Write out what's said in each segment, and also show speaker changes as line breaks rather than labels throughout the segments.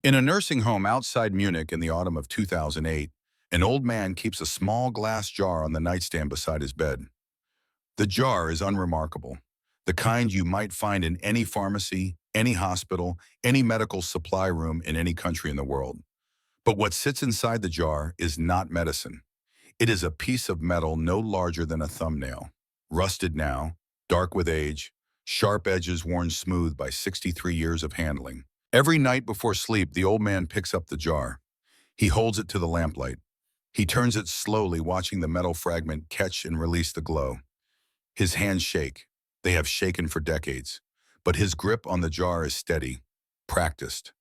In a nursing home outside Munich in the autumn of 2008, an old man keeps a small glass jar on the nightstand beside his bed. The jar is unremarkable, the kind you might find in any pharmacy, any hospital, any medical supply room in any country in the world. But what sits inside the jar is not medicine. It is a piece of metal no larger than a thumbnail, rusted now, dark with age, sharp edges worn smooth by 63 years of handling. Every night before sleep, the old man picks up the jar. He holds it to the lamplight. He turns it slowly, watching the metal fragment catch and release the glow. His hands shake. They have shaken for decades. But his grip on the jar is steady, practiced.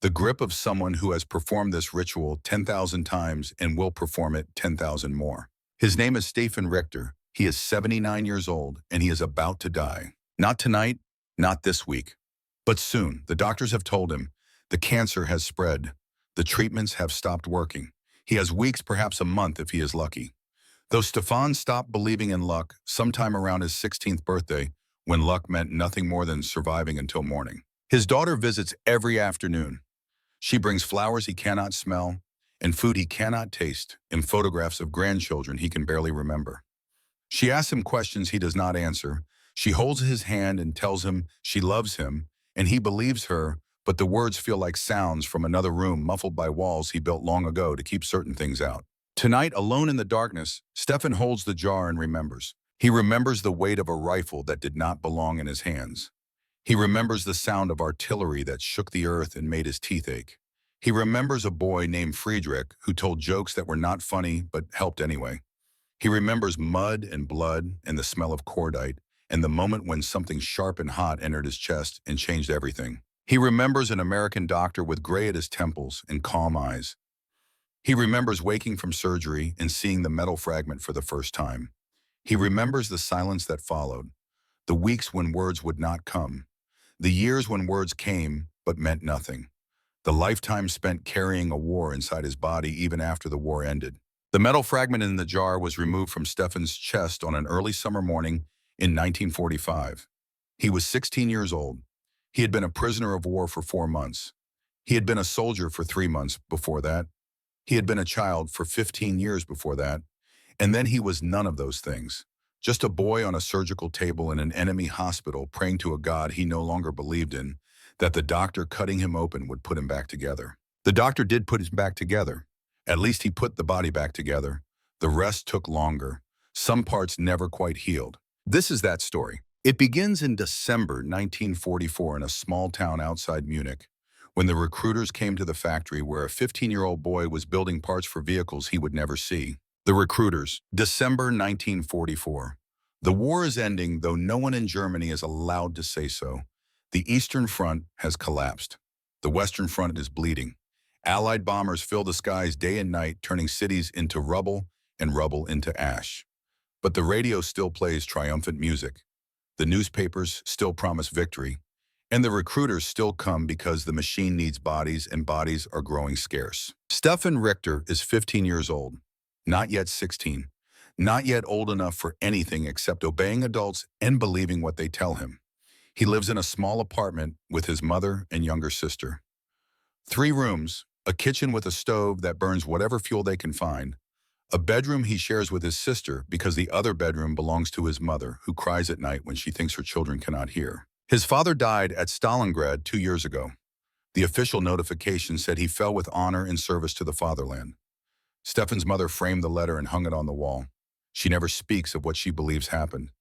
The grip of someone who has performed this ritual 10,000 times and will perform it 10,000 more. His name is Stefan Richter. He is 79 years old, and he is about to die. Not tonight, not this week. But soon, the doctors have told him, the cancer has spread. The treatments have stopped working. He has weeks, perhaps a month if he is lucky. Though Stefan stopped believing in luck sometime around his 16th birthday, when luck meant nothing more than surviving until morning. His daughter visits every afternoon. She brings flowers he cannot smell and food he cannot taste and photographs of grandchildren he can barely remember. She asks him questions he does not answer. She holds his hand and tells him she loves him, and he believes her, but the words feel like sounds from another room muffled by walls he built long ago to keep certain things out. Tonight, alone in the darkness, Stefan holds the jar and remembers. He remembers the weight of a rifle that did not belong in his hands. He remembers the sound of artillery that shook the earth and made his teeth ache. He remembers a boy named Friedrich who told jokes that were not funny but helped anyway. He remembers mud and blood and the smell of cordite and the moment when something sharp and hot entered his chest and changed everything. He remembers an American doctor with gray at his temples and calm eyes. He remembers waking from surgery and seeing the metal fragment for the first time. He remembers the silence that followed, the weeks when words would not come, the years when words came but meant nothing, the lifetime spent carrying a war inside his body even after the war ended. The metal fragment in the jar was removed from Stefan's chest on an early summer morning in 1945. He was 16 years old. He had been a prisoner of war for 4 months. He had been a soldier for 3 months before that. He had been a child for 15 years before that. And then he was none of those things. Just a boy on a surgical table in an enemy hospital praying to a God he no longer believed in, that the doctor cutting him open would put him back together. The doctor did put him back together. At least he put the body back together. The rest took longer. Some parts never quite healed. This is that story. It begins in December 1944 in a small town outside Munich, when the recruiters came to the factory where a 15-year-old boy was building parts for vehicles he would never see. The recruiters, December 1944. The war is ending, though no one in Germany is allowed to say so. The Eastern Front has collapsed. The Western Front is bleeding. Allied bombers fill the skies day and night, turning cities into rubble and rubble into ash. But the radio still plays triumphant music. The newspapers still promise victory. And the recruiters still come because the machine needs bodies and bodies are growing scarce. Stefan Richter is 15 years old, not yet 16, not yet old enough for anything except obeying adults and believing what they tell him. He lives in a small apartment with his mother and younger sister. 3 rooms, a kitchen with a stove that burns whatever fuel they can find, a bedroom he shares with his sister because the other bedroom belongs to his mother, who cries at night when she thinks her children cannot hear. His father died at Stalingrad 2 years ago. The official notification said he fell with honor in service to the fatherland. Stefan's mother framed the letter and hung it on the wall. She never speaks of what she believes happened,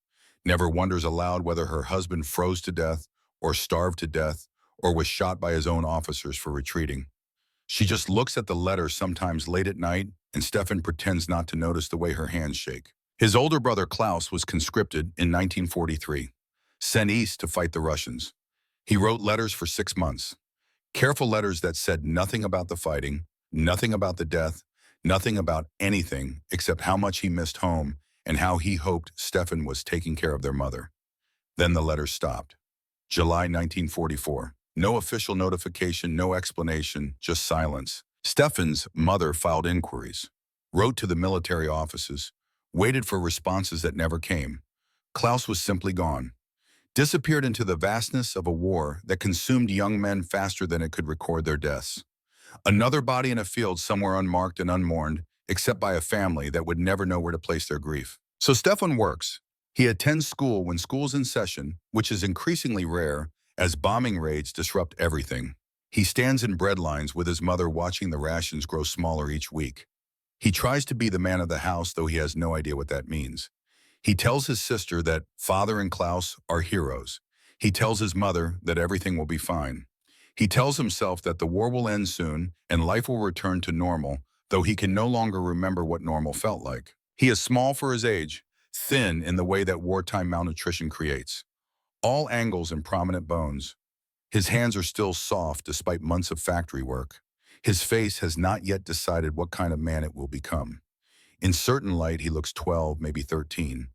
never wonders aloud whether her husband froze to death or starved to death or was shot by his own officers for retreating. She just looks at the letter sometimes late at night, and Stefan pretends not to notice the way her hands shake. His older brother Klaus was conscripted in 1943, sent east to fight the Russians. He wrote letters for 6 months, careful letters that said nothing about the fighting, nothing about the death, nothing about anything except how much he missed home and how he hoped Stefan was taking care of their mother. Then the letters stopped. July 1944. No official notification, no explanation, just silence. Stefan's mother filed inquiries, wrote to the military offices, waited for responses that never came. Klaus was simply gone. disappeared into the vastness of a war that consumed young men faster than it could record their deaths. Another body in a field somewhere unmarked and unmourned, except by a family that would never know where to place their grief. So Stefan works. He attends school when school's in session, which is increasingly rare, as bombing raids disrupt everything. He stands in bread lines with his mother watching the rations grow smaller each week. He tries to be the man of the house, though he has no idea what that means. He tells his sister that Father and Klaus are heroes. He tells his mother that everything will be fine. He tells himself that the war will end soon and life will return to normal, though he can no longer remember what normal felt like. He is small for his age, thin in the way that wartime malnutrition creates. All angles and prominent bones. His hands are still soft despite months of factory work. His face has not yet decided what kind of man it will become. In certain light, he looks 12, maybe 13.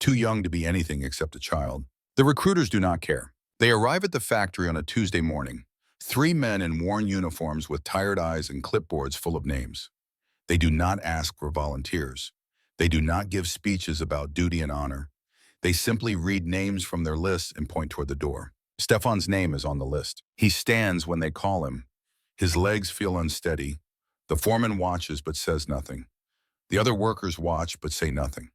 Too young to be anything except a child. The recruiters do not care. They arrive at the factory on a Tuesday morning. 3 men in worn uniforms with tired eyes and clipboards full of names. They do not ask for volunteers. They do not give speeches about duty and honor. They simply read names from their lists and point toward the door. Stefan's name is on the list. He stands when they call him. His legs feel unsteady. The foreman watches but says nothing. The other workers watch but say nothing.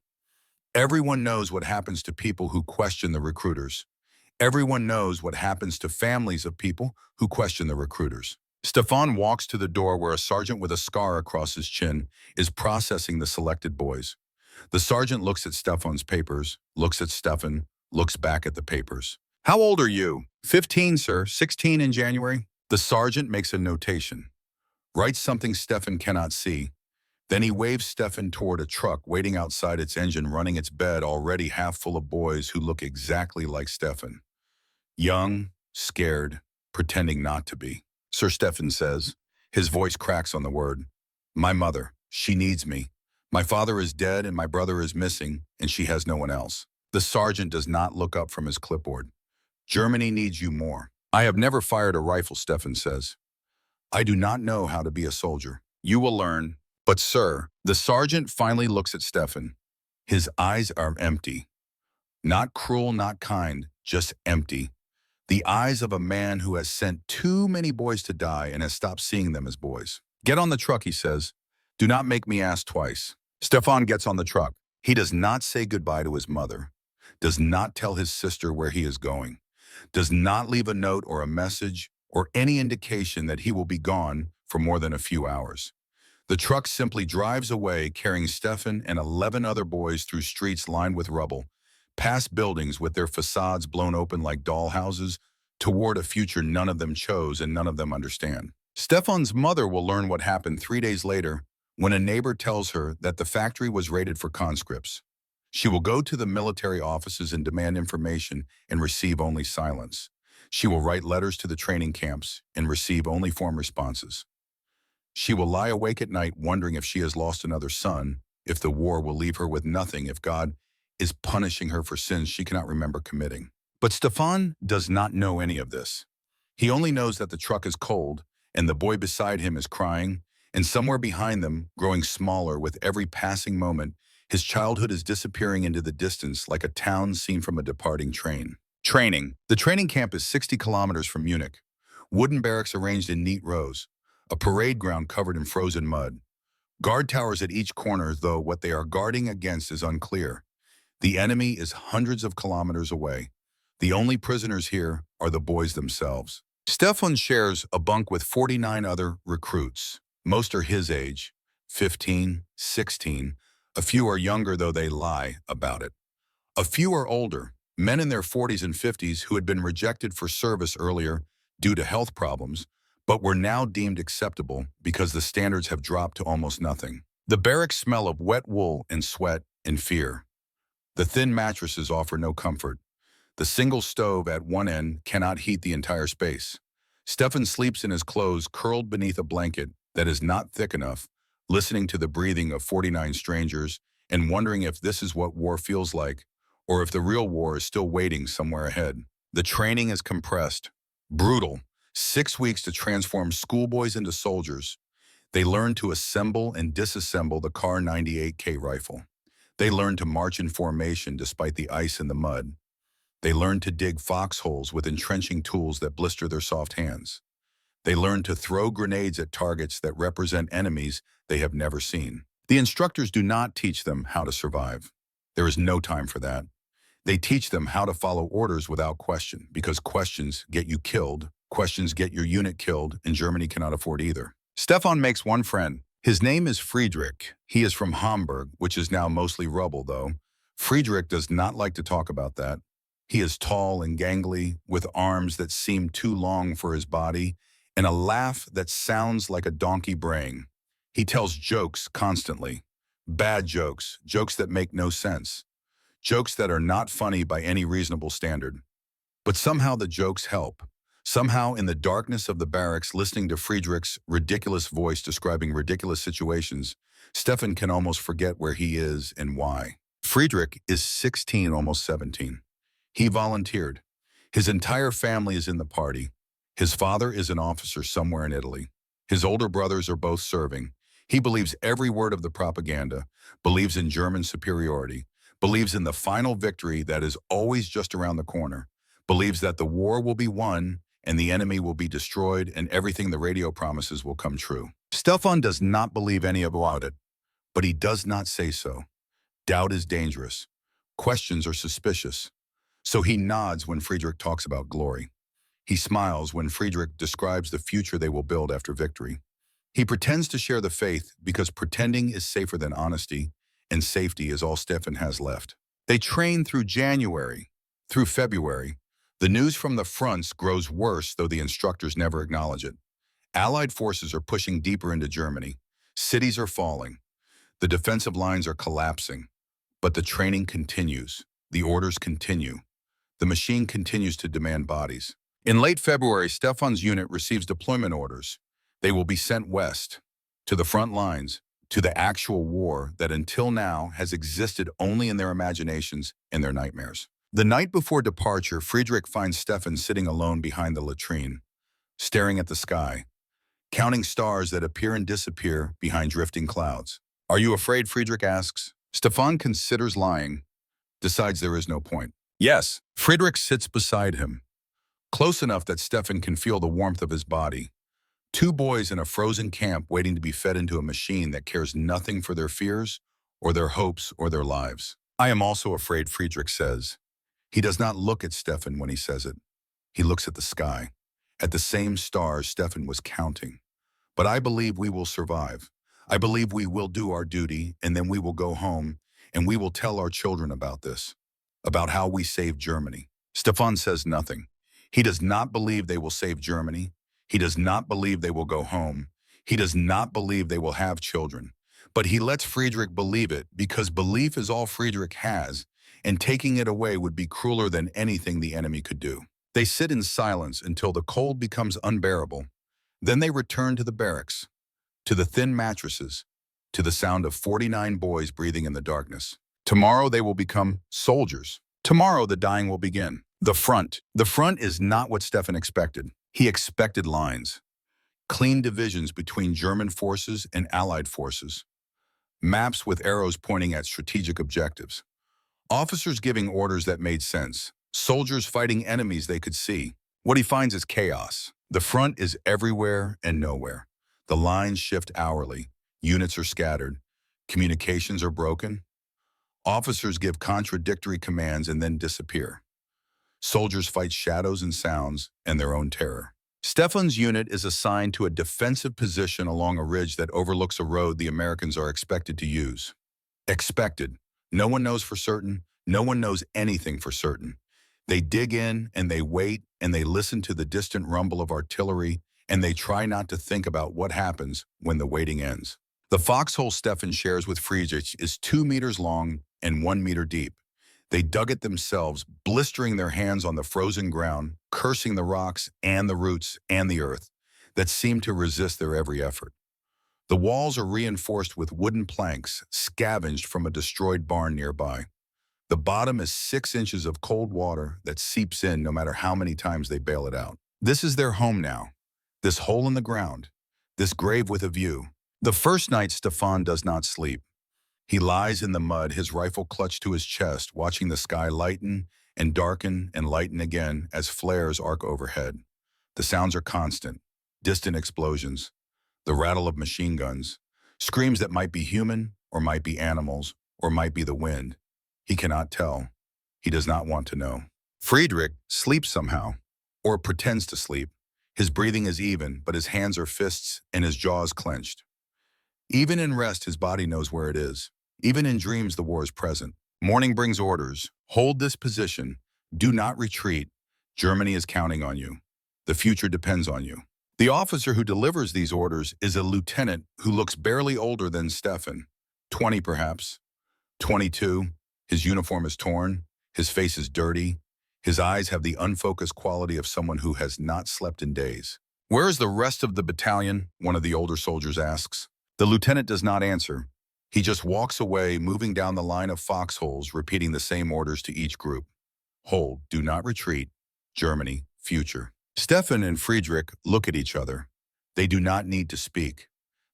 Everyone knows what happens to people who question the recruiters. Everyone knows what happens to families of people who question the recruiters. Stefan walks to the door where a sergeant with a scar across his chin is processing the selected boys. The sergeant looks at Stefan's papers, looks at Stefan, looks back at the papers. "How old are you?" "15, sir. 16 in January." The sergeant makes a notation. Writes something Stefan cannot see. Then he waves Stefan toward a truck waiting outside its engine, running its bed already half full of boys who look exactly like Stefan. Young, scared, pretending not to be. "Sir," Stefan says. His voice cracks on the word. "My mother, she needs me. My father is dead and my brother is missing, and she has no one else." The sergeant does not look up from his clipboard. "Germany needs you more." "I have never fired a rifle," Stefan says. "I do not know how to be a soldier." "You will learn." "But sir," the sergeant finally looks at Stefan. His eyes are empty. Not cruel, not kind, just empty. The eyes of a man who has sent too many boys to die and has stopped seeing them as boys. "Get on the truck," he says. "Do not make me ask twice." Stefan gets on the truck. He does not say goodbye to his mother, does not tell his sister where he is going, does not leave a note or a message or any indication that he will be gone for more than a few hours. The truck simply drives away, carrying Stefan and 11 other boys through streets lined with rubble, past buildings with their facades blown open like doll houses, toward a future none of them chose and none of them understand. Stefan's mother will learn what happened 3 days later when a neighbor tells her that the factory was raided for conscripts. She will go to the military offices and demand information and receive only silence. She will write letters to the training camps and receive only form responses. She will lie awake at night wondering if she has lost another son, if the war will leave her with nothing, if God is punishing her for sins she cannot remember committing. But Stefan does not know any of this. He only knows that the truck is cold, and the boy beside him is crying, and somewhere behind them, growing smaller with every passing moment, his childhood is disappearing into the distance like a town seen from a departing train. Training. The training camp is 60 kilometers from Munich. Wooden barracks arranged in neat rows. A parade ground covered in frozen mud. Guard towers at each corner, though what they are guarding against is unclear. The enemy is hundreds of kilometers away. The only prisoners here are the boys themselves. Stefan shares a bunk with 49 other recruits. Most are his age, 15, 16. A few are younger, though they lie about it. A few are older, men in their 40s and 50s who had been rejected for service earlier due to health problems, but were now deemed acceptable because the standards have dropped to almost nothing. The barracks smell of wet wool and sweat and fear. The thin mattresses offer no comfort. The single stove at one end cannot heat the entire space. Stefan sleeps in his clothes curled beneath a blanket that is not thick enough, listening to the breathing of 49 strangers and wondering if this is what war feels like, or if the real war is still waiting somewhere ahead. The training is compressed, brutal. 6 weeks to transform schoolboys into soldiers. They learn to assemble and disassemble the Kar 98K rifle. They learn to march in formation despite the ice and the mud. They learn to dig foxholes with entrenching tools that blister their soft hands. They learn to throw grenades at targets that represent enemies they have never seen. The instructors do not teach them how to survive. There is no time for that. They teach them how to follow orders without question, because questions get you killed, questions get your unit killed, and Germany cannot afford either. Stefan makes one friend. His name is Friedrich. He is from Hamburg, which is now mostly rubble, though. Friedrich does not like to talk about that. He is tall and gangly, with arms that seem too long for his body, and a laugh that sounds like a donkey braying. He tells jokes constantly. Bad jokes, jokes that make no sense. Jokes that are not funny by any reasonable standard. But somehow the jokes help. Somehow in the darkness of the barracks, listening to Friedrich's ridiculous voice describing ridiculous situations, Stefan can almost forget where he is and why. Friedrich is 16, almost 17. He volunteered. His entire family is in the party. His father is an officer somewhere in Italy. His older brothers are both serving. He believes every word of the propaganda, believes in German superiority, believes in the final victory that is always just around the corner, believes that the war will be won and the enemy will be destroyed and everything the radio promises will come true. Stefan does not believe any about it, but he does not say so. Doubt is dangerous. Questions are suspicious. So he nods when Friedrich talks about glory. He smiles when Friedrich describes the future they will build after victory. He pretends to share the faith because pretending is safer than honesty, and safety is all Stefan has left. They train through January, through February. The news from the fronts grows worse, though the instructors never acknowledge it. Allied forces are pushing deeper into Germany. Cities are falling. The defensive lines are collapsing. But the training continues. The orders continue. The machine continues to demand bodies. In late February, Stefan's unit receives deployment orders. They will be sent west, to the front lines, to the actual war that until now has existed only in their imaginations and their nightmares. The night before departure, Friedrich finds Stefan sitting alone behind the latrine, staring at the sky, counting stars that appear and disappear behind drifting clouds. "Are you afraid?" Friedrich asks. Stefan considers lying, decides there is no point. "Yes." Friedrich sits beside him, close enough that Stefan can feel the warmth of his body. Two boys in a frozen camp waiting to be fed into a machine that cares nothing for their fears or their hopes or their lives. "I am also afraid," Friedrich says. He does not look at Stefan when he says it. He looks at the sky, at the same stars Stefan was counting. "But I believe we will survive. I believe we will do our duty, and then we will go home, and we will tell our children about this, about how we saved Germany." Stefan says nothing. He does not believe they will save Germany. He does not believe they will go home. He does not believe they will have children. But he lets Friedrich believe it because belief is all Friedrich has, and taking it away would be crueler than anything the enemy could do. They sit in silence until the cold becomes unbearable. Then they return to the barracks, to the thin mattresses, to the sound of 49 boys breathing in the darkness. Tomorrow they will become soldiers. Tomorrow the dying will begin. The front. The front is not what Stefan expected. He expected lines, clean divisions between German forces and Allied forces, maps with arrows pointing at strategic objectives, officers giving orders that made sense, soldiers fighting enemies they could see. What he finds is chaos. The front is everywhere and nowhere. The lines shift hourly. Units are scattered. Communications are broken. Officers give contradictory commands and then disappear. Soldiers fight shadows and sounds and their own terror. Stefan's unit is assigned to a defensive position along a ridge that overlooks a road the Americans are expected to use. Expected. No one knows for certain. No one knows anything for certain. They dig in and they wait and they listen to the distant rumble of artillery and they try not to think about what happens when the waiting ends. The foxhole Stefan shares with Friedrich is 2 meters long and 1 meter deep. They dug it themselves, blistering their hands on the frozen ground, cursing the rocks and the roots and the earth that seem to resist their every effort. The walls are reinforced with wooden planks scavenged from a destroyed barn nearby. The bottom is 6 inches of cold water that seeps in no matter how many times they bail it out. This is their home now, this hole in the ground, this grave with a view. The first night, Stefan does not sleep. He lies in the mud, his rifle clutched to his chest, watching the sky lighten and darken and lighten again as flares arc overhead. The sounds are constant, distant explosions, the rattle of machine guns, screams that might be human or might be animals or might be the wind. He cannot tell. He does not want to know. Friedrich sleeps somehow, or pretends to sleep. His breathing is even, but his hands are fists and his jaws clenched. Even in rest, his body knows where it is. Even in dreams, the war is present. Morning brings orders. Hold this position. Do not retreat. Germany is counting on you. The future depends on you. The officer who delivers these orders is a lieutenant who looks barely older than Stefan. 20 perhaps. 22. His uniform is torn. His face is dirty. His eyes have the unfocused quality of someone who has not slept in days. "Where is the rest of the battalion?" one of the older soldiers asks. The lieutenant does not answer. He just walks away, moving down the line of foxholes, repeating the same orders to each group. Hold, do not retreat. Germany, future. Stefan and Friedrich look at each other. They do not need to speak.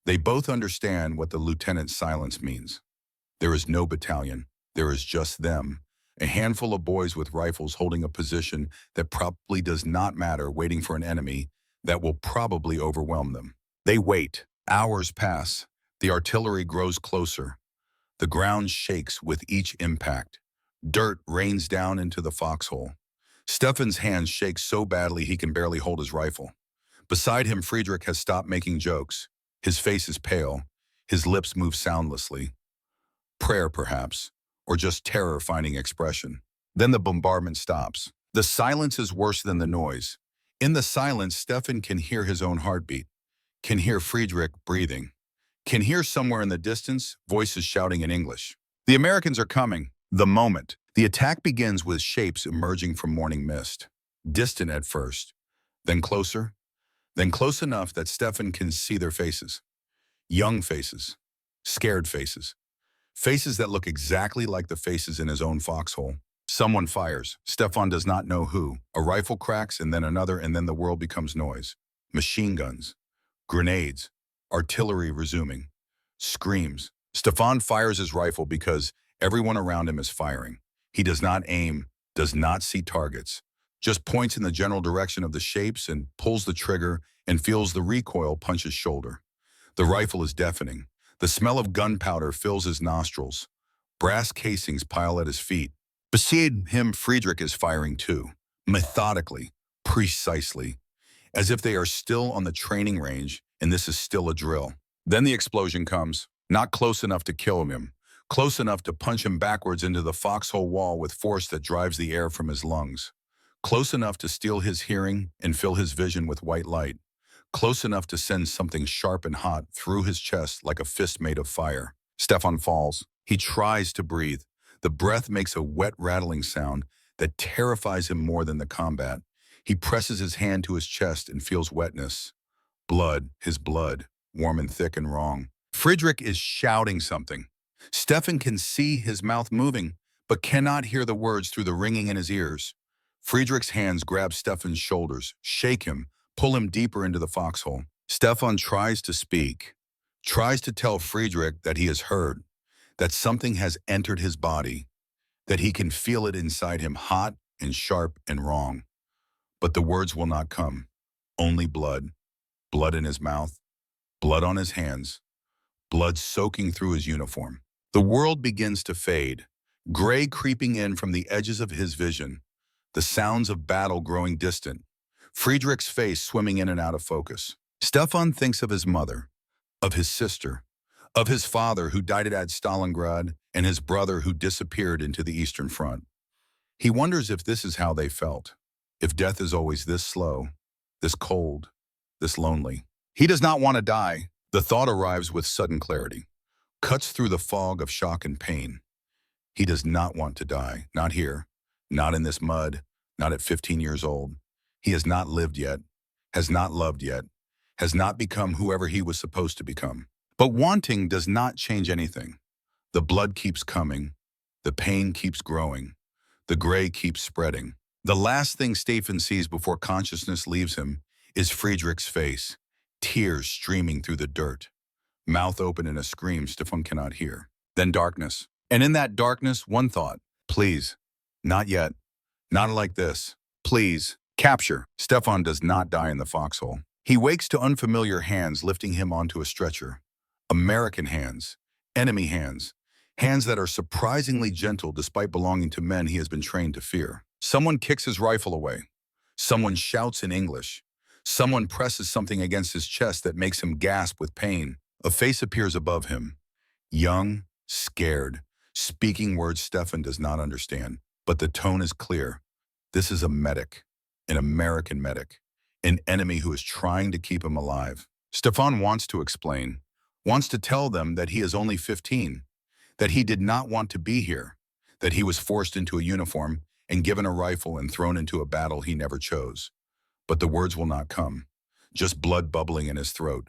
They both understand what the lieutenant's silence means. There is no battalion. There is just them. A handful of boys with rifles holding a position that probably does not matter, waiting for an enemy that will probably overwhelm them. They wait. Hours pass. The artillery grows closer. The ground shakes with each impact. Dirt rains down into the foxhole. Stefan's hands shake so badly he can barely hold his rifle. Beside him, Friedrich has stopped making jokes. His face is pale. His lips move soundlessly. Prayer, perhaps, or just terror finding expression. Then the bombardment stops. The silence is worse than the noise. In the silence, Stefan can hear his own heartbeat, can hear Friedrich breathing, can hear somewhere in the distance voices shouting in English. The Americans are coming. The moment. The attack begins with shapes emerging from morning mist. Distant at first, then close enough that Stefan can see their faces. Young faces, scared faces. Faces that look exactly like the faces in his own foxhole. Someone fires. Stefan does not know who. A rifle cracks, and then another, and then the world becomes noise. Machine guns, grenades, artillery resuming, screams. Stefan fires his rifle because everyone around him is firing. He does not aim, does not see targets, just points in the general direction of the shapes and pulls the trigger and feels the recoil punch his shoulder. The rifle is deafening. The smell of gunpowder fills his nostrils. Brass casings pile at his feet. Beside him, Friedrich is firing too, methodically, precisely, as if they are still on the training range and this is still a drill. Then the explosion comes, not close enough to kill him, close enough to punch him backwards into the foxhole wall with force that drives the air from his lungs, close enough to steal his hearing and fill his vision with white light, close enough to send something sharp and hot through his chest like a fist made of fire. Stefan falls. He tries to breathe. The breath makes a wet, rattling sound that terrifies him more than the combat. He presses his hand to his chest and feels wetness. Blood, his blood, warm and thick and wrong. Friedrich is shouting something. Stefan can see his mouth moving, but cannot hear the words through the ringing in his ears. Friedrich's hands grab Stefan's shoulders, shake him, pull him deeper into the foxhole. Stefan tries to speak, tries to tell Friedrich that he has heard, that something has entered his body, that he can feel it inside him, hot and sharp and wrong. But the words will not come. Only blood. Blood in his mouth, blood on his hands, blood soaking through his uniform. The world begins to fade, gray creeping in from the edges of his vision, the sounds of battle growing distant, Friedrich's face swimming in and out of focus. Stefan thinks of his mother, of his sister, of his father who died at Stalingrad and his brother who disappeared into the Eastern Front. He wonders if this is how they felt, if death is always this slow, this cold, this lonely. He does not want to die. The thought arrives with sudden clarity, cuts through the fog of shock and pain. He does not want to die, not here, not in this mud, not at 15 years old. He has not lived yet, has not loved yet, has not become whoever he was supposed to become. But wanting does not change anything. The blood keeps coming, the pain keeps growing, the gray keeps spreading. The last thing Stefan sees before consciousness leaves him is Friedrich's face, tears streaming through the dirt, mouth open in a scream Stefan cannot hear. Then darkness. And in that darkness, one thought, please, not yet. Not like this. Please. Capture. Stefan does not die in the foxhole. He wakes to unfamiliar hands lifting him onto a stretcher. American hands. Enemy hands. Hands that are surprisingly gentle despite belonging to men he has been trained to fear. Someone kicks his rifle away. Someone shouts in English. Someone presses something against his chest that makes him gasp with pain. A face appears above him. Young, scared, speaking words Stefan does not understand. But the tone is clear. This is a medic, an American medic, an enemy who is trying to keep him alive. Stefan wants to explain, wants to tell them that he is only 15, that he did not want to be here, that he was forced into a uniform and given a rifle and thrown into a battle he never chose. But the words will not come. Just blood bubbling in his throat.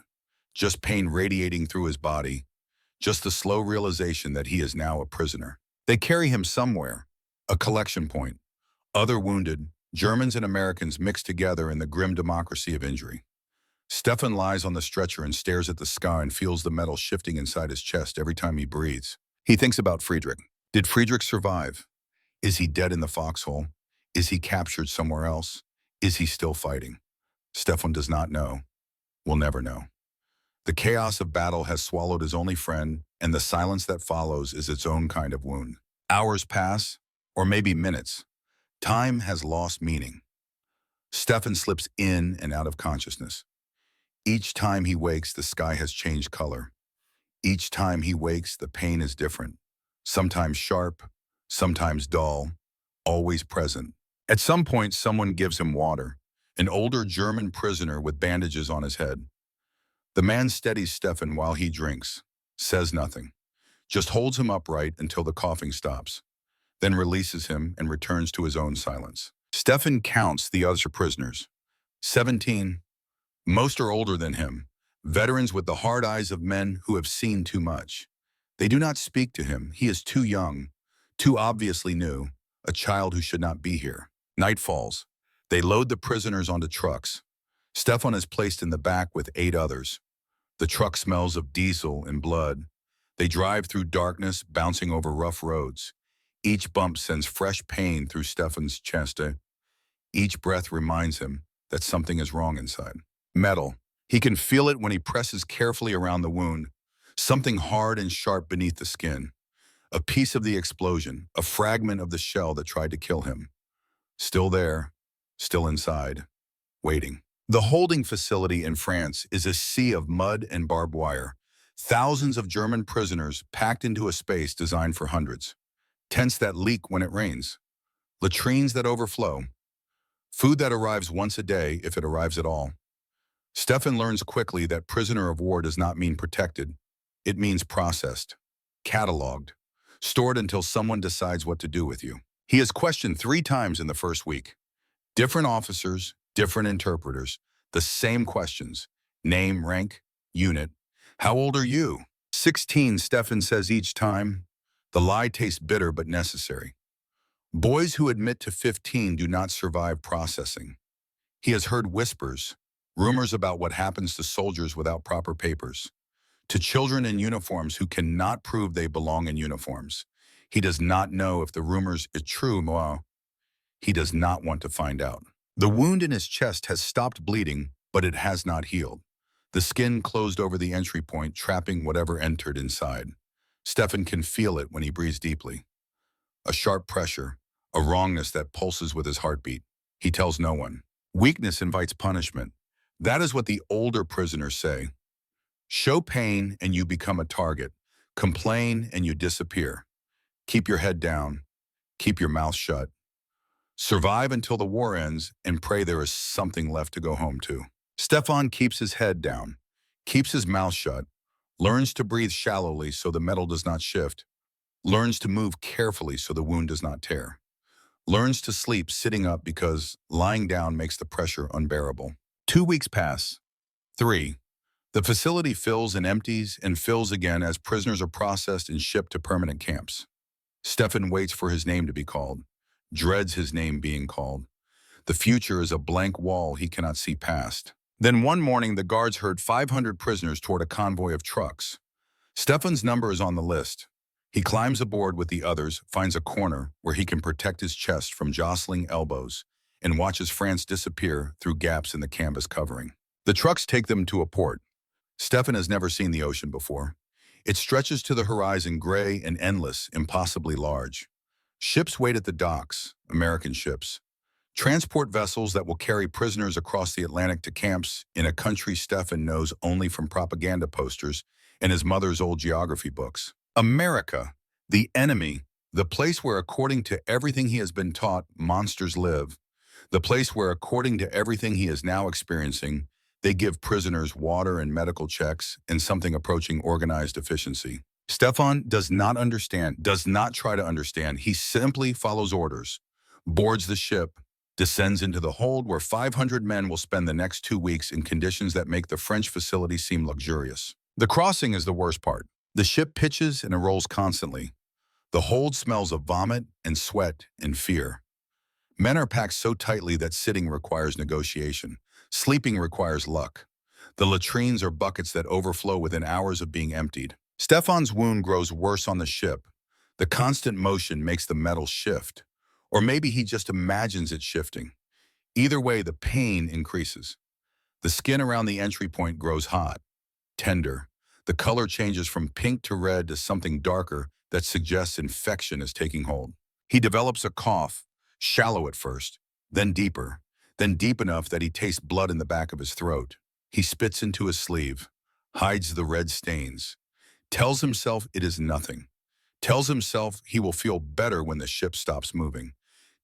Just pain radiating through his body. Just the slow realization that he is now a prisoner. They carry him somewhere, a collection point. Other wounded, Germans and Americans mixed together in the grim democracy of injury. Stefan lies on the stretcher and stares at the sky and feels the metal shifting inside his chest every time he breathes. He thinks about Friedrich. Did Friedrich survive? Is he dead in the foxhole? Is he captured somewhere else? Is he still fighting? Stefan does not know. Will never know. The chaos of battle has swallowed his only friend, and the silence that follows is its own kind of wound. Hours pass, or maybe minutes. Time has lost meaning. Stefan slips in and out of consciousness. Each time he wakes, the sky has changed color. Each time he wakes, the pain is different. Sometimes sharp, sometimes dull, always present. At some point, someone gives him water, an older German prisoner with bandages on his head. The man steadies Stefan while he drinks, says nothing, just holds him upright until the coughing stops, then releases him and returns to his own silence. Stefan counts the other prisoners. 17. Most are older than him, veterans with the hard eyes of men who have seen too much. They do not speak to him. He is too young, too obviously new, a child who should not be here. Night falls. They load the prisoners onto trucks. Stefan is placed in the back with 8 others. The truck smells of diesel and blood. They drive through darkness, bouncing over rough roads. Each bump sends fresh pain through Stefan's chest. Each breath reminds him that something is wrong inside. Metal. He can feel it when he presses carefully around the wound. Something hard and sharp beneath the skin. A piece of the explosion, a fragment of the shell that tried to kill him. Still there, still inside, waiting. The holding facility in France is a sea of mud and barbed wire. Thousands of German prisoners packed into a space designed for hundreds. Tents that leak when it rains. Latrines that overflow. Food that arrives once a day, if it arrives at all. Stefan learns quickly that prisoner of war does not mean protected. It means processed, cataloged, stored until someone decides what to do with you. He is questioned 3 times in the first week. Different officers, different interpreters, the same questions. Name, rank, unit. How old are you? 16, Stefan says each time. The lie tastes bitter but necessary. Boys who admit to 15 do not survive processing. He has heard whispers, rumors about what happens to soldiers without proper papers, to children in uniforms who cannot prove they belong in uniforms. He does not know if the rumors are true. He does not want to find out. The wound in his chest has stopped bleeding, but it has not healed. The skin closed over the entry point, trapping whatever entered inside. Stefan can feel it when he breathes deeply. A sharp pressure, a wrongness that pulses with his heartbeat. He tells no one. Weakness invites punishment. That is what the older prisoners say. Show pain and you become a target. Complain and you disappear. Keep your head down. Keep your mouth shut. Survive until the war ends and pray there is something left to go home to. Stefan keeps his head down, keeps his mouth shut, learns to breathe shallowly so the metal does not shift, learns to move carefully so the wound does not tear, learns to sleep sitting up because lying down makes the pressure unbearable. 2 weeks pass. 3. The facility fills and empties and fills again as prisoners are processed and shipped to permanent camps. Stefan waits for his name to be called, dreads his name being called. The future is a blank wall he cannot see past. Then one morning, the guards herd 500 prisoners toward a convoy of trucks. Stefan's number is on the list. He climbs aboard with the others, finds a corner where he can protect his chest from jostling elbows, and watches France disappear through gaps in the canvas covering. The trucks take them to a port. Stefan has never seen the ocean before. It stretches to the horizon, gray and endless, impossibly large. Ships wait at the docks, American ships. Transport vessels that will carry prisoners across the Atlantic to camps in a country Stefan knows only from propaganda posters and his mother's old geography books. America, the enemy, the place where, according to everything he has been taught, monsters live. The place where, according to everything he is now experiencing, they give prisoners water and medical checks and something approaching organized efficiency. Stefan does not understand, does not try to understand. He simply follows orders, boards the ship, descends into the hold where 500 men will spend the next 2 weeks in conditions that make the French facility seem luxurious. The crossing is the worst part. The ship pitches and it rolls constantly. The hold smells of vomit and sweat and fear. Men are packed so tightly that sitting requires negotiation. Sleeping requires luck. The latrines are buckets that overflow within hours of being emptied. Stefan's wound grows worse on the ship. The constant motion makes the metal shift. Or maybe he just imagines it shifting. Either way, the pain increases. The skin around the entry point grows hot, tender. The color changes from pink to red to something darker that suggests infection is taking hold. He develops a cough, shallow at first, then deep enough that he tastes blood in the back of his throat. He spits into his sleeve, hides the red stains, tells himself it is nothing, tells himself he will feel better when the ship stops moving,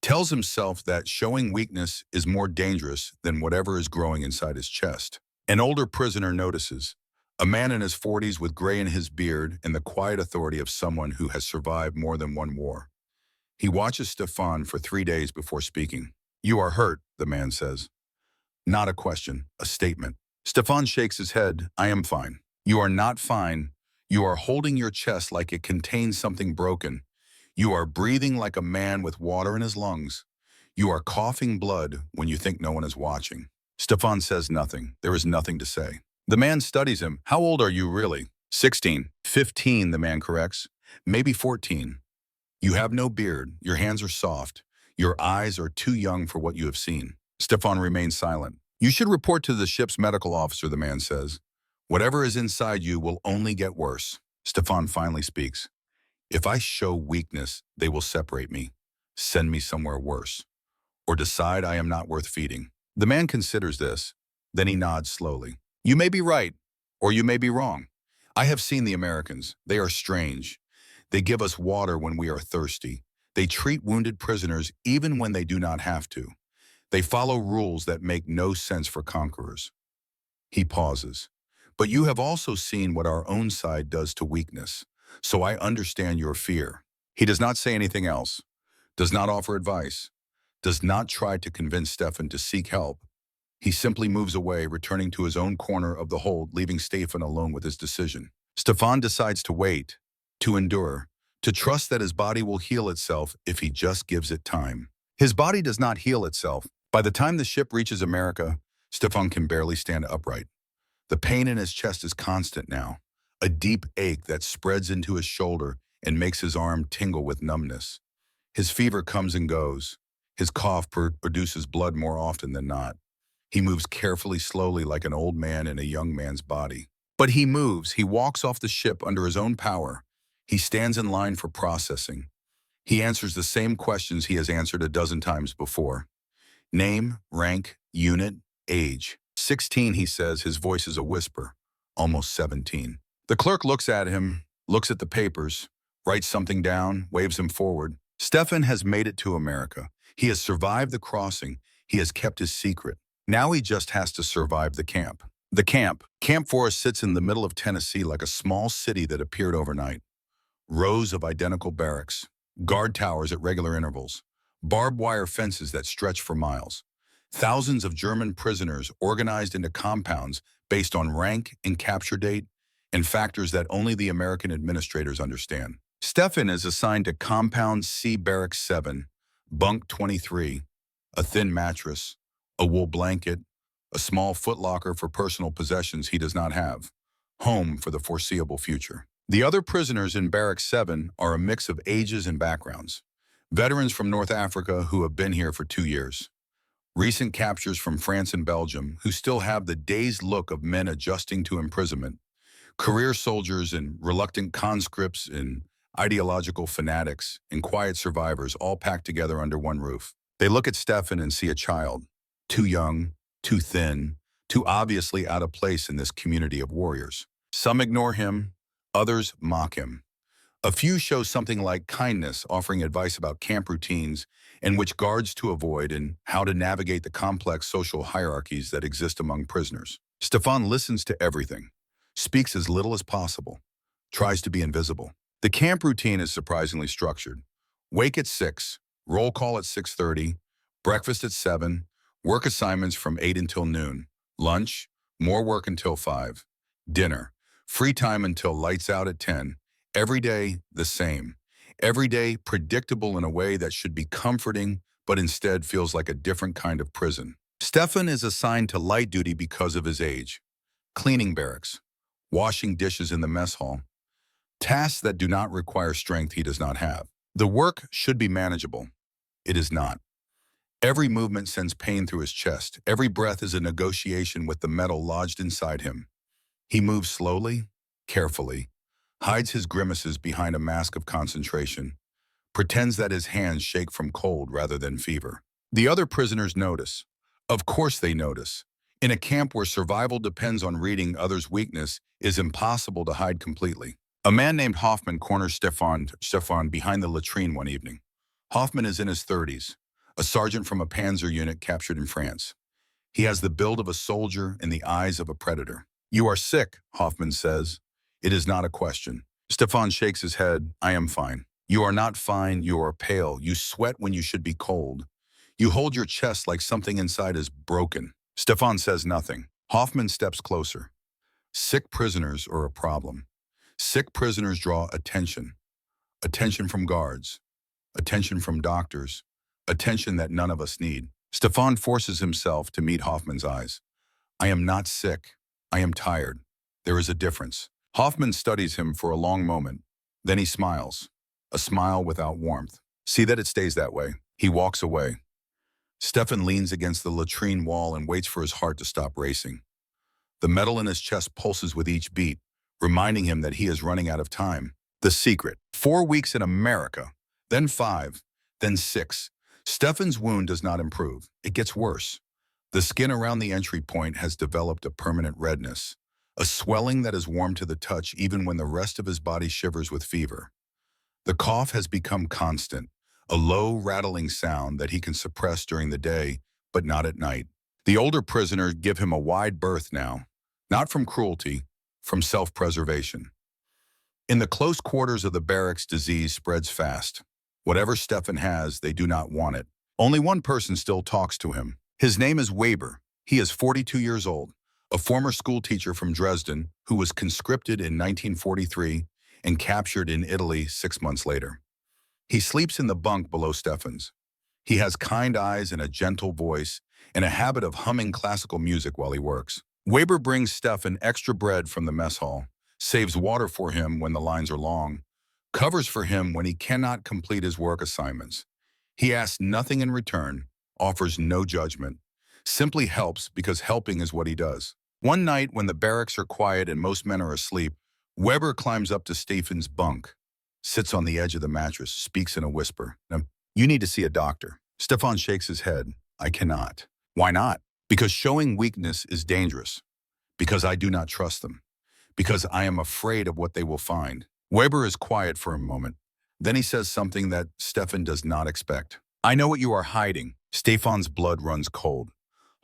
tells himself that showing weakness is more dangerous than whatever is growing inside his chest. An older prisoner notices, a man in his 40s with gray in his beard and the quiet authority of someone who has survived more than one war. He watches Stefan for 3 days before speaking. "You are hurt," the man says. Not a question, a statement. Stefan shakes his head. "I am fine." "You are not fine. You are holding your chest like it contains something broken. You are breathing like a man with water in his lungs. You are coughing blood when you think no one is watching." Stefan says nothing. There is nothing to say. The man studies him. "How old are you really?" 16. 15, the man corrects. "Maybe 14. You have no beard. Your hands are soft. Your eyes are too young for what you have seen." Stefan remains silent. "You should report to the ship's medical officer," the man says. "Whatever is inside you will only get worse." Stefan finally speaks. "If I show weakness, they will separate me, send me somewhere worse, or decide I am not worth feeding." The man considers this. Then he nods slowly. "You may be right, or you may be wrong. I have seen the Americans. They are strange. They give us water when we are thirsty. They treat wounded prisoners even when they do not have to. They follow rules that make no sense for conquerors." He pauses. "But you have also seen what our own side does to weakness. So I understand your fear." He does not say anything else, does not offer advice, does not try to convince Stefan to seek help. He simply moves away, returning to his own corner of the hold, leaving Stefan alone with his decision. Stefan decides to wait, to endure, to trust that his body will heal itself if he just gives it time. His body does not heal itself. By the time the ship reaches America, Stefan can barely stand upright. The pain in his chest is constant now, a deep ache that spreads into his shoulder and makes his arm tingle with numbness. His fever comes and goes. His cough produces blood more often than not. He moves carefully, slowly, like an old man in a young man's body. But he moves. He walks off the ship under his own power. He stands in line for processing. He answers the same questions he has answered a dozen times before. Name, rank, unit, age. 16, he says, his voice is a whisper. Almost 17. The clerk looks at him, looks at the papers, writes something down, waves him forward. Stefan has made it to America. He has survived the crossing. He has kept his secret. Now he just has to survive the camp. The camp. Camp Forest sits in the middle of Tennessee like a small city that appeared overnight. Rows of identical barracks, guard towers at regular intervals, barbed wire fences that stretch for miles. Thousands of German prisoners organized into compounds based on rank and capture date and factors that only the American administrators understand. Stefan is assigned to Compound C Barrack 7, Bunk 23, a thin mattress, a wool blanket, a small footlocker for personal possessions he does not have, home for the foreseeable future. The other prisoners in Barrack 7 are a mix of ages and backgrounds. Veterans from North Africa who have been here for 2 years. Recent captures from France and Belgium who still have the dazed look of men adjusting to imprisonment. Career soldiers and reluctant conscripts and ideological fanatics and quiet survivors all packed together under one roof. They look at Stefan and see a child. Too young, too thin, too obviously out of place in this community of warriors. Some ignore him, others mock him. A few show something like kindness, offering advice about camp routines and which guards to avoid and how to navigate the complex social hierarchies that exist among prisoners. Stefan listens to everything, speaks as little as possible, tries to be invisible. The camp routine is surprisingly structured. Wake at 6, roll call at 6:30, breakfast at 7, work assignments from 8 until noon, lunch, more work until 5, dinner, free time until lights out at 10. Every day, the same. Every day, predictable in a way that should be comforting, but instead feels like a different kind of prison. Stefan is assigned to light duty because of his age. Cleaning barracks, washing dishes in the mess hall, tasks that do not require strength he does not have. The work should be manageable. It is not. Every movement sends pain through his chest. Every breath is a negotiation with the metal lodged inside him. He moves slowly, carefully, hides his grimaces behind a mask of concentration, pretends that his hands shake from cold rather than fever. The other prisoners notice. Of course they notice. In a camp where survival depends on reading others' weakness, it is impossible to hide completely. A man named Hoffman corners Stefan behind the latrine one evening. Hoffman is in his 30s, a sergeant from a panzer unit captured in France. He has the build of a soldier and the eyes of a predator. "You are sick," Hoffman says. It is not a question. Stefan shakes his head. "I am fine." "You are not fine, you are pale. You sweat when you should be cold. You hold your chest like something inside is broken." Stefan says nothing. Hoffman steps closer. Sick prisoners are a problem. Sick prisoners draw attention. Attention from guards. Attention from doctors. Attention that none of us need. Stefan forces himself to meet Hoffman's eyes. "I am not sick. I am tired. There is a difference." Hoffman studies him for a long moment. Then he smiles. A smile without warmth. "See that it stays that way." He walks away. Stefan leans against the latrine wall and waits for his heart to stop racing. The metal in his chest pulses with each beat, reminding him that he is running out of time. The secret. 4 weeks in America, then 5, then 6. Stefan's wound does not improve. It gets worse. The skin around the entry point has developed a permanent redness, a swelling that is warm to the touch even when the rest of his body shivers with fever. The cough has become constant, a low, rattling sound that he can suppress during the day, but not at night. The older prisoners give him a wide berth now, not from cruelty, from self-preservation. In the close quarters of the barracks, disease spreads fast. Whatever Stefan has, they do not want it. Only one person still talks to him. His name is Weber. He is 42 years old, a former school teacher from Dresden who was conscripted in 1943 and captured in Italy 6 months later. He sleeps in the bunk below Stefan's. He has kind eyes and a gentle voice and a habit of humming classical music while he works. Weber brings Stefan extra bread from the mess hall, saves water for him when the lines are long, covers for him when he cannot complete his work assignments. He asks nothing in return, offers no judgment, simply helps because helping is what he does. One night when the barracks are quiet and most men are asleep, Weber climbs up to Stefan's bunk, sits on the edge of the mattress, speaks in a whisper. "You need to see a doctor." Stefan shakes his head. "I cannot." "Why not?" "Because showing weakness is dangerous. Because I do not trust them. Because I am afraid of what they will find." Weber is quiet for a moment. Then he says something that Stefan does not expect. "I know what you are hiding." Stefan's blood runs cold.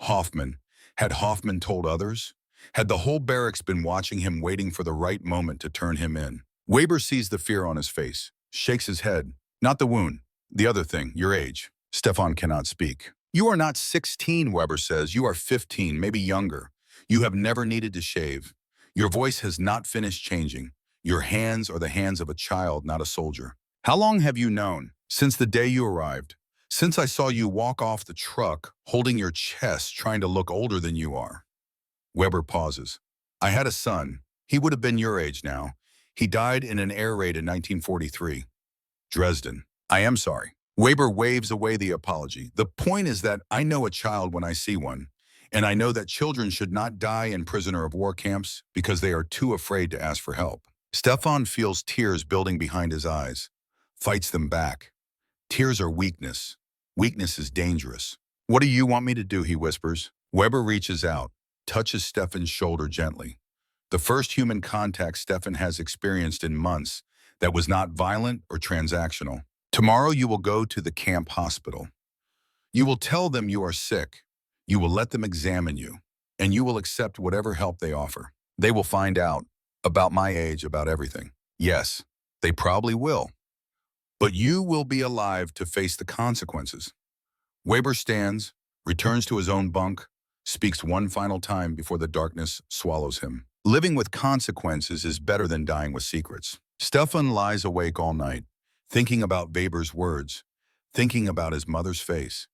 Hoffman. Had Hoffman told others? Had the whole barracks been watching him, waiting for the right moment to turn him in? Weber sees the fear on his face, shakes his head. "Not the wound. The other thing, your age." Stefan cannot speak. "You are not 16, Weber says. You are 15, maybe younger. You have never needed to shave. Your voice has not finished changing. Your hands are the hands of a child, not a soldier." "How long have you known?" "Since the day you arrived. Since I saw you walk off the truck, holding your chest, trying to look older than you are." Weber pauses. "I had a son. He would have been your age now. He died in an air raid in 1943. Dresden. I am sorry. Weber waves away the apology. The point is that I know a child when I see one, and I know that children should not die in prisoner of war camps because they are too afraid to ask for help. Stefan feels tears building behind his eyes, fights them back. Tears are weakness. Weakness is dangerous. What do you want me to do, he whispers. Weber reaches out, touches Stefan's shoulder gently. The first human contact Stefan has experienced in months that was not violent or transactional. Tomorrow you will go to the camp hospital. You will tell them you are sick. You will let them examine you, and you will accept whatever help they offer. They will find out about my age, about everything. Yes, they probably will. But you will be alive to face the consequences. Weber stands, returns to his own bunk, speaks one final time before the darkness swallows him. Living with consequences is better than dying with secrets. Stefan lies awake all night, thinking about Weber's words, thinking about his mother's face,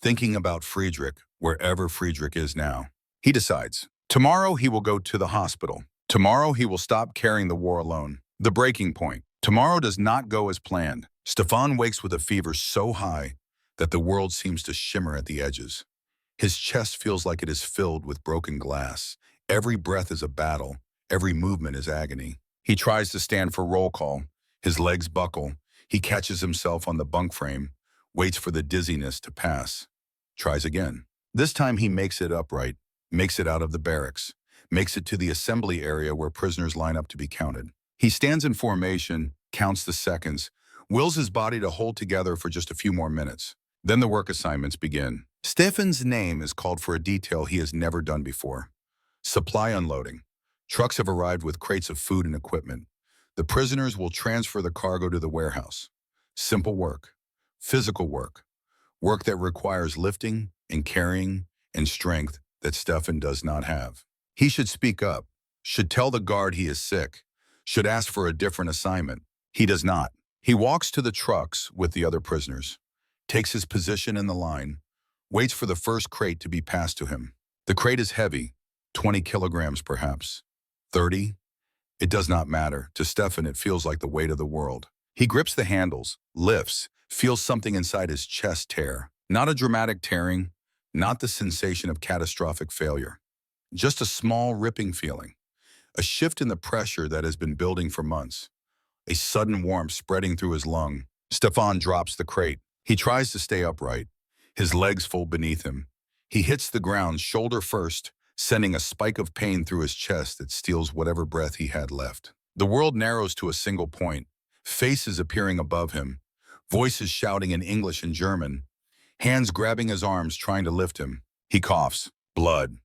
thinking about Friedrich, wherever Friedrich is now. He decides. Tomorrow he will go to the hospital. Tomorrow he will stop carrying the war alone. The breaking point. Tomorrow does not go as planned. Stefan wakes with a fever so high that the world seems to shimmer at the edges. His chest feels like it is filled with broken glass. Every breath is a battle. Every movement is agony. He tries to stand for roll call. His legs buckle. He catches himself on the bunk frame, waits for the dizziness to pass. Tries again. This time he makes it upright, makes it out of the barracks, makes it to the assembly area where prisoners line up to be counted. He stands in formation, counts the seconds, wills his body to hold together for just a few more minutes. Then the work assignments begin. Stefan's name is called for a detail he has never done before. Supply unloading. Trucks have arrived with crates of food and equipment. The prisoners will transfer the cargo to the warehouse. Simple work. Physical work. Work that requires lifting and carrying and strength that Stefan does not have. He should speak up, should tell the guard he is sick, should ask for a different assignment. He does not. He walks to the trucks with the other prisoners, takes his position in the line, waits for the first crate to be passed to him. The crate is heavy, 20 kilograms perhaps. 30? It does not matter. To Stefan, it feels like the weight of the world. He grips the handles, lifts, feels something inside his chest tear. Not a dramatic tearing, not the sensation of catastrophic failure. Just a small ripping feeling. A shift in the pressure that has been building for months. A sudden warmth spreading through his lung. Stefan drops the crate. He tries to stay upright. His legs fold beneath him. He hits the ground shoulder first, sending a spike of pain through his chest that steals whatever breath he had left. The world narrows to a single point. Faces appearing above him. Voices shouting in English and German. Hands grabbing his arms trying to lift him. He coughs. Blood.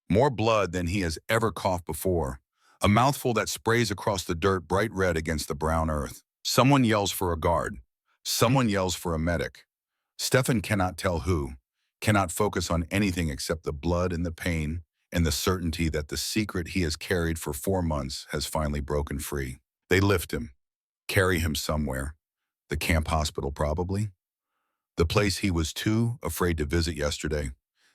More blood than he has ever coughed before. A mouthful that sprays across the dirt bright red against the brown earth. Someone yells for a guard. Someone yells for a medic. Stefan cannot tell who, cannot focus on anything except the blood and the pain and the certainty that the secret he has carried for 4 months has finally broken free. They lift him, carry him somewhere. The camp hospital probably. The place he was too afraid to visit yesterday.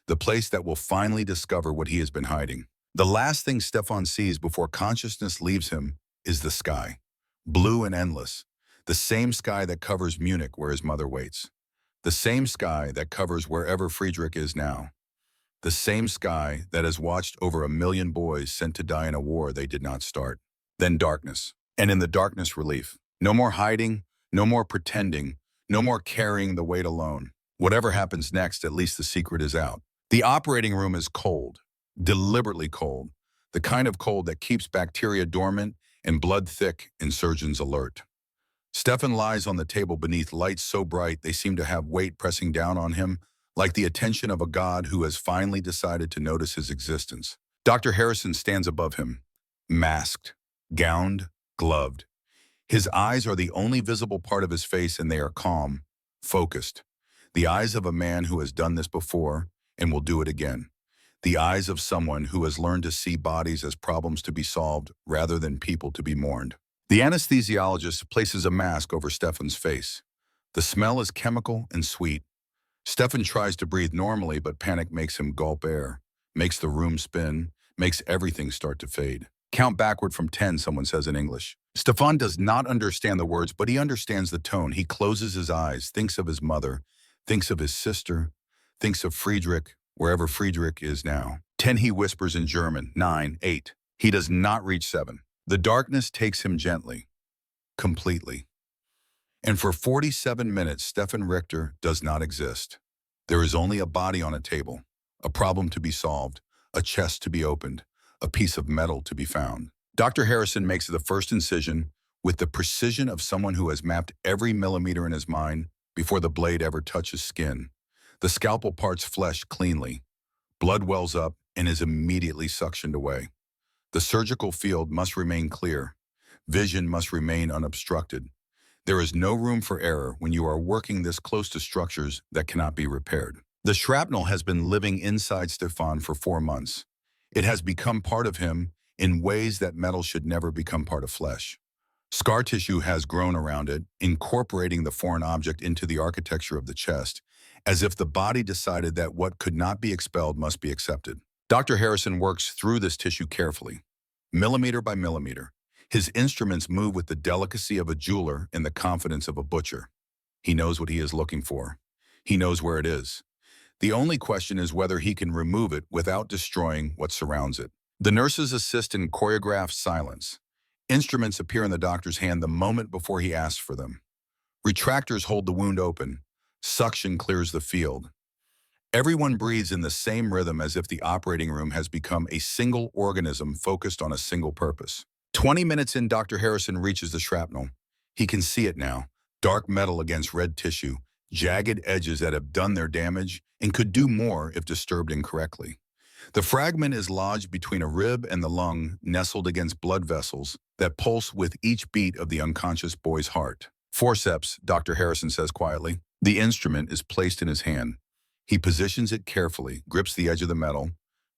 The place that will finally discover what he has been hiding. The last thing Stefan sees before consciousness leaves him is the sky. Blue and endless. The same sky that covers Munich where his mother waits. The same sky that covers wherever Friedrich is now. The same sky that has watched over 1 million boys sent to die in a war they did not start. Then darkness. And in the darkness, relief. No more hiding, no more pretending, no more carrying the weight alone. Whatever happens next, at least the secret is out. The operating room is cold. Deliberately cold, the kind of cold that keeps bacteria dormant and blood thick and surgeons alert. Stefan lies on the table beneath lights so bright they seem to have weight pressing down on him, like the attention of a god who has finally decided to notice his existence. Dr. Harrison stands above him, masked, gowned, gloved. His eyes are the only visible part of his face, and they are calm, focused. The eyes of a man who has done this before and will do it again. The eyes of someone who has learned to see bodies as problems to be solved rather than people to be mourned. The anesthesiologist places a mask over Stefan's face. The smell is chemical and sweet. Stefan tries to breathe normally, but panic makes him gulp air, makes the room spin, makes everything start to fade. Count backward from 10, someone says in English. Stefan does not understand the words, but he understands the tone. He closes his eyes, thinks of his mother, thinks of his sister, thinks of Friedrich, wherever Friedrich is now. 10, he whispers in German. 9, 8. He does not reach 7. The darkness takes him gently, completely. And for 47 minutes, Stefan Richter does not exist. There is only a body on a table, a problem to be solved, a chest to be opened, a piece of metal to be found. Dr. Harrison makes the first incision with the precision of someone who has mapped every millimeter in his mind before the blade ever touches skin. The scalpel parts flesh cleanly. Blood wells up and is immediately suctioned away. The surgical field must remain clear. Vision must remain unobstructed. There is no room for error when you are working this close to structures that cannot be repaired. The shrapnel has been living inside Stefan for 4 months. It has become part of him in ways that metal should never become part of flesh. Scar tissue has grown around it, incorporating the foreign object into the architecture of the chest, as if the body decided that what could not be expelled must be accepted. Dr. Harrison works through this tissue carefully, millimeter by millimeter. His instruments move with the delicacy of a jeweler and the confidence of a butcher. He knows what he is looking for. He knows where it is. The only question is whether he can remove it without destroying what surrounds it. The nurses assist in choreographed silence. Instruments appear in the doctor's hand the moment before he asks for them. Retractors hold the wound open. Suction clears the field. Everyone breathes in the same rhythm as if the operating room has become a single organism focused on a single purpose. 20 minutes in, Dr. Harrison reaches the shrapnel. He can see it now. Dark metal against red tissue, jagged edges that have done their damage and could do more if disturbed incorrectly. The fragment is lodged between a rib and the lung, nestled against blood vessels that pulse with each beat of the unconscious boy's heart. Forceps, Dr. Harrison says quietly. The instrument is placed in his hand. He positions it carefully, grips the edge of the metal,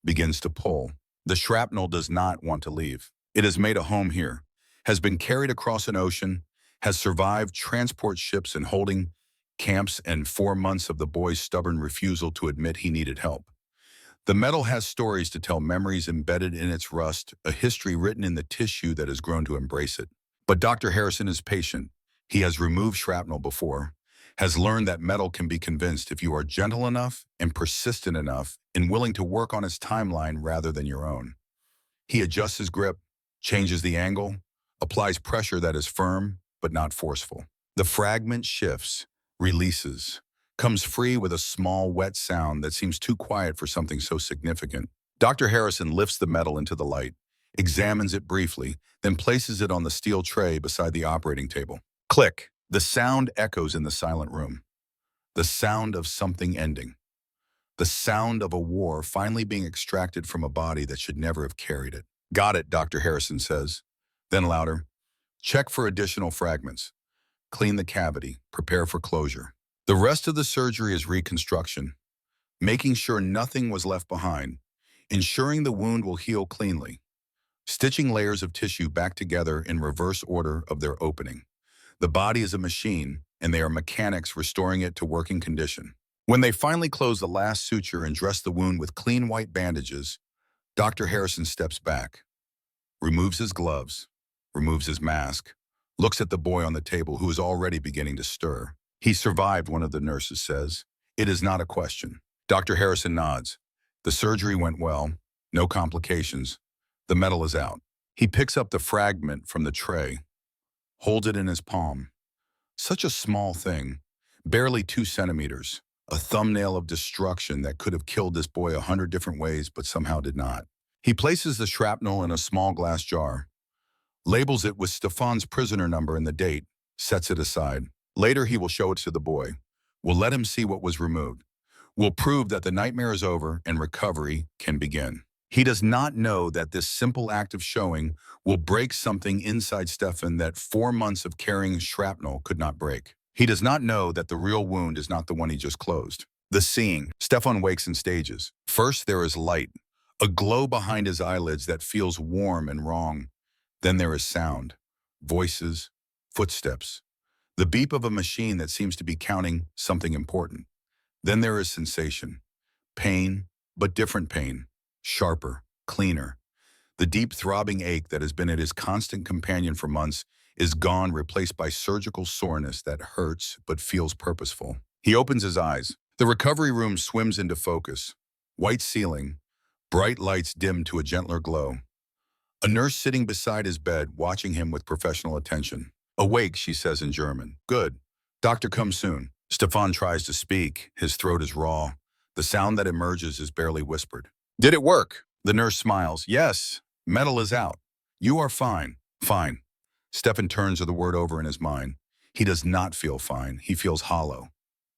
begins to pull. The shrapnel does not want to leave. It has made a home here, has been carried across an ocean, has survived transport ships and holding camps and 4 months of the boy's stubborn refusal to admit he needed help. The metal has stories to tell, memories embedded in its rust, a history written in the tissue that has grown to embrace it. But Dr. Harrison is patient. He has removed shrapnel before, has learned that metal can be convinced if you are gentle enough and persistent enough and willing to work on its timeline rather than your own. He adjusts his grip, changes the angle, applies pressure that is firm but not forceful. The fragment shifts, releases, comes free with a small, wet sound that seems too quiet for something so significant. Dr. Harrison lifts the metal into the light, examines it briefly, then places it on the steel tray beside the operating table. Click! The sound echoes in the silent room. The sound of something ending. The sound of a war finally being extracted from a body that should never have carried it. Got it, Dr. Harrison says. Then louder. Check for additional fragments. Clean the cavity. Prepare for closure. The rest of the surgery is reconstruction, making sure nothing was left behind, ensuring the wound will heal cleanly, stitching layers of tissue back together in reverse order of their opening. The body is a machine, and they are mechanics restoring it to working condition. When they finally close the last suture and dress the wound with clean white bandages, Dr. Harrison steps back, removes his gloves, removes his mask, looks at the boy on the table who is already beginning to stir. He survived, one of the nurses says. It is not a question. Dr. Harrison nods. The surgery went well. No complications. The metal is out. He picks up the fragment from the tray, holds it in his palm. Such a small thing, barely 2 centimeters, a thumbnail of destruction that could have killed this boy 100 different ways but somehow did not. He places the shrapnel in a small glass jar, labels it with Stefan's prisoner number and the date, sets it aside. Later, he will show it to the boy. We'll let him see what was removed. We'll prove that the nightmare is over and recovery can begin. He does not know that this simple act of showing will break something inside Stefan that 4 months of carrying shrapnel could not break. He does not know that the real wound is not the one he just closed. The seeing. Stefan wakes in stages. First, there is light, a glow behind his eyelids that feels warm and wrong. Then there is sound, voices, footsteps. The beep of a machine that seems to be counting something important. Then there is sensation. Pain, but different pain. Sharper, cleaner. The deep throbbing ache that has been his constant companion for months is gone, replaced by surgical soreness that hurts but feels purposeful. He opens his eyes. The recovery room swims into focus. White ceiling, bright lights dim to a gentler glow. A nurse sitting beside his bed, watching him with professional attention. Awake, she says in German. Good. Doctor, come soon. Stefan tries to speak. His throat is raw. The sound that emerges is barely whispered. Did it work? The nurse smiles. Yes. Metal is out. You are fine. Fine. Stefan turns the word over in his mind. He does not feel fine. He feels hollow,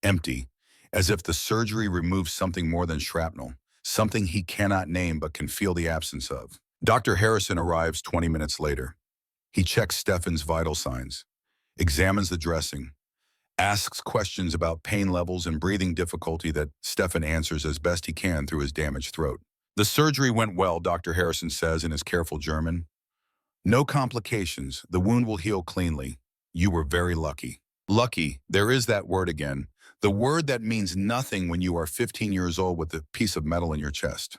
empty, as if the surgery removed something more than shrapnel, something he cannot name but can feel the absence of. Dr. Harrison arrives 20 minutes later. He checks Stefan's vital signs, examines the dressing, asks questions about pain levels and breathing difficulty that Stefan answers as best he can through his damaged throat. The surgery went well, Dr. Harrison says in his careful German. No complications. The wound will heal cleanly. You were very lucky. Lucky, there is that word again. The word that means nothing when you are 15 years old with a piece of metal in your chest.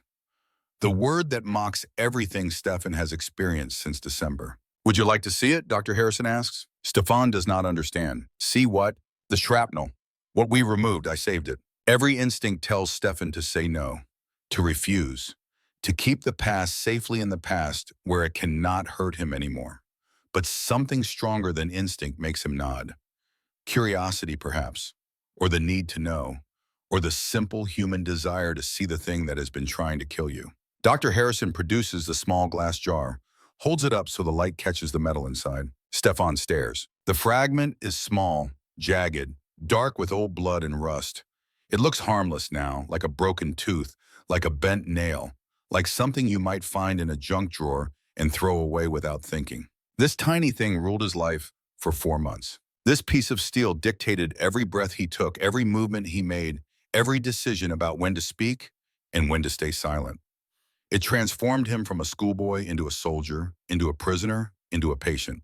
The word that mocks everything Stefan has experienced since December. Would you like to see it? Dr. Harrison asks. Stefan does not understand. See what? The shrapnel. What we removed, I saved it. Every instinct tells Stefan to say no, to refuse, to keep the past safely in the past where it cannot hurt him anymore. But something stronger than instinct makes him nod. Curiosity, perhaps, or the need to know, or the simple human desire to see the thing that has been trying to kill you. Dr. Harrison produces the small glass jar, holds it up so the light catches the metal inside. Stefan stares. The fragment is small, jagged, dark with old blood and rust. It looks harmless now, like a broken tooth, like a bent nail, like something you might find in a junk drawer and throw away without thinking. This tiny thing ruled his life for 4 months. This piece of steel dictated every breath he took, every movement he made, every decision about when to speak and when to stay silent. It transformed him from a schoolboy into a soldier, into a prisoner, into a patient.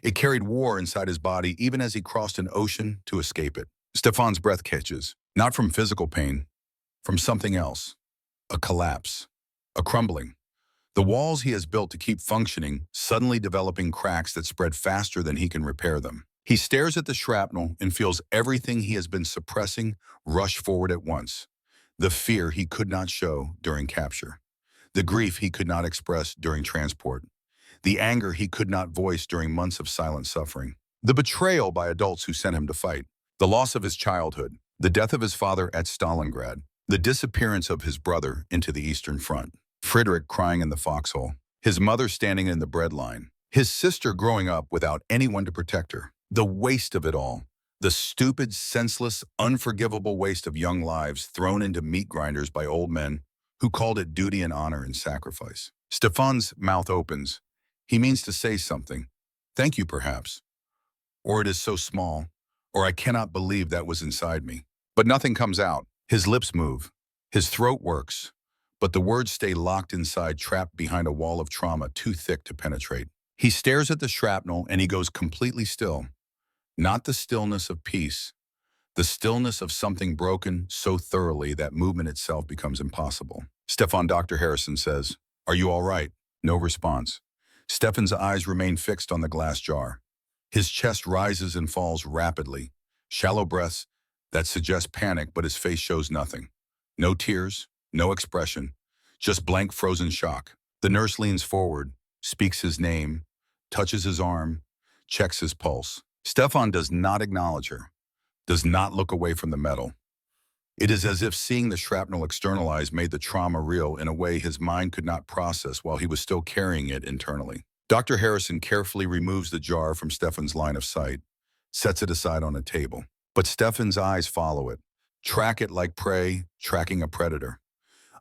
It carried war inside his body even as he crossed an ocean to escape it. Stefan's breath catches, not from physical pain, from something else. A collapse, a crumbling. The walls he has built to keep functioning, suddenly developing cracks that spread faster than he can repair them. He stares at the shrapnel and feels everything he has been suppressing rush forward at once. The fear he could not show during capture. The grief he could not express during transport. The anger he could not voice during months of silent suffering. The betrayal by adults who sent him to fight. The loss of his childhood. The death of his father at Stalingrad. The disappearance of his brother into the Eastern Front. Friedrich crying in the foxhole. His mother standing in the breadline. His sister growing up without anyone to protect her. The waste of it all. The stupid, senseless, unforgivable waste of young lives thrown into meat grinders by old men who called it duty and honor and sacrifice. Stefan's mouth opens. He means to say something. Thank you, perhaps. Or it is so small. Or I cannot believe that was inside me. But nothing comes out. His lips move. His throat works. But the words stay locked inside, trapped behind a wall of trauma too thick to penetrate. He stares at the shrapnel and he goes completely still. Not the stillness of peace. The stillness of something broken so thoroughly that movement itself becomes impossible. Stefan, Dr. Harrison says, "Are you all right?" No response. Stefan's eyes remain fixed on the glass jar. His chest rises and falls rapidly. Shallow breaths that suggest panic, but his face shows nothing. No tears, no expression, just blank frozen shock. The nurse leans forward, speaks his name, touches his arm, checks his pulse. Stefan does not acknowledge her, does not look away from the metal. It is as if seeing the shrapnel externalized made the trauma real in a way his mind could not process while he was still carrying it internally. Dr. Harrison carefully removes the jar from Stefan's line of sight, sets it aside on a table. But Stefan's eyes follow it, track it like prey, tracking a predator.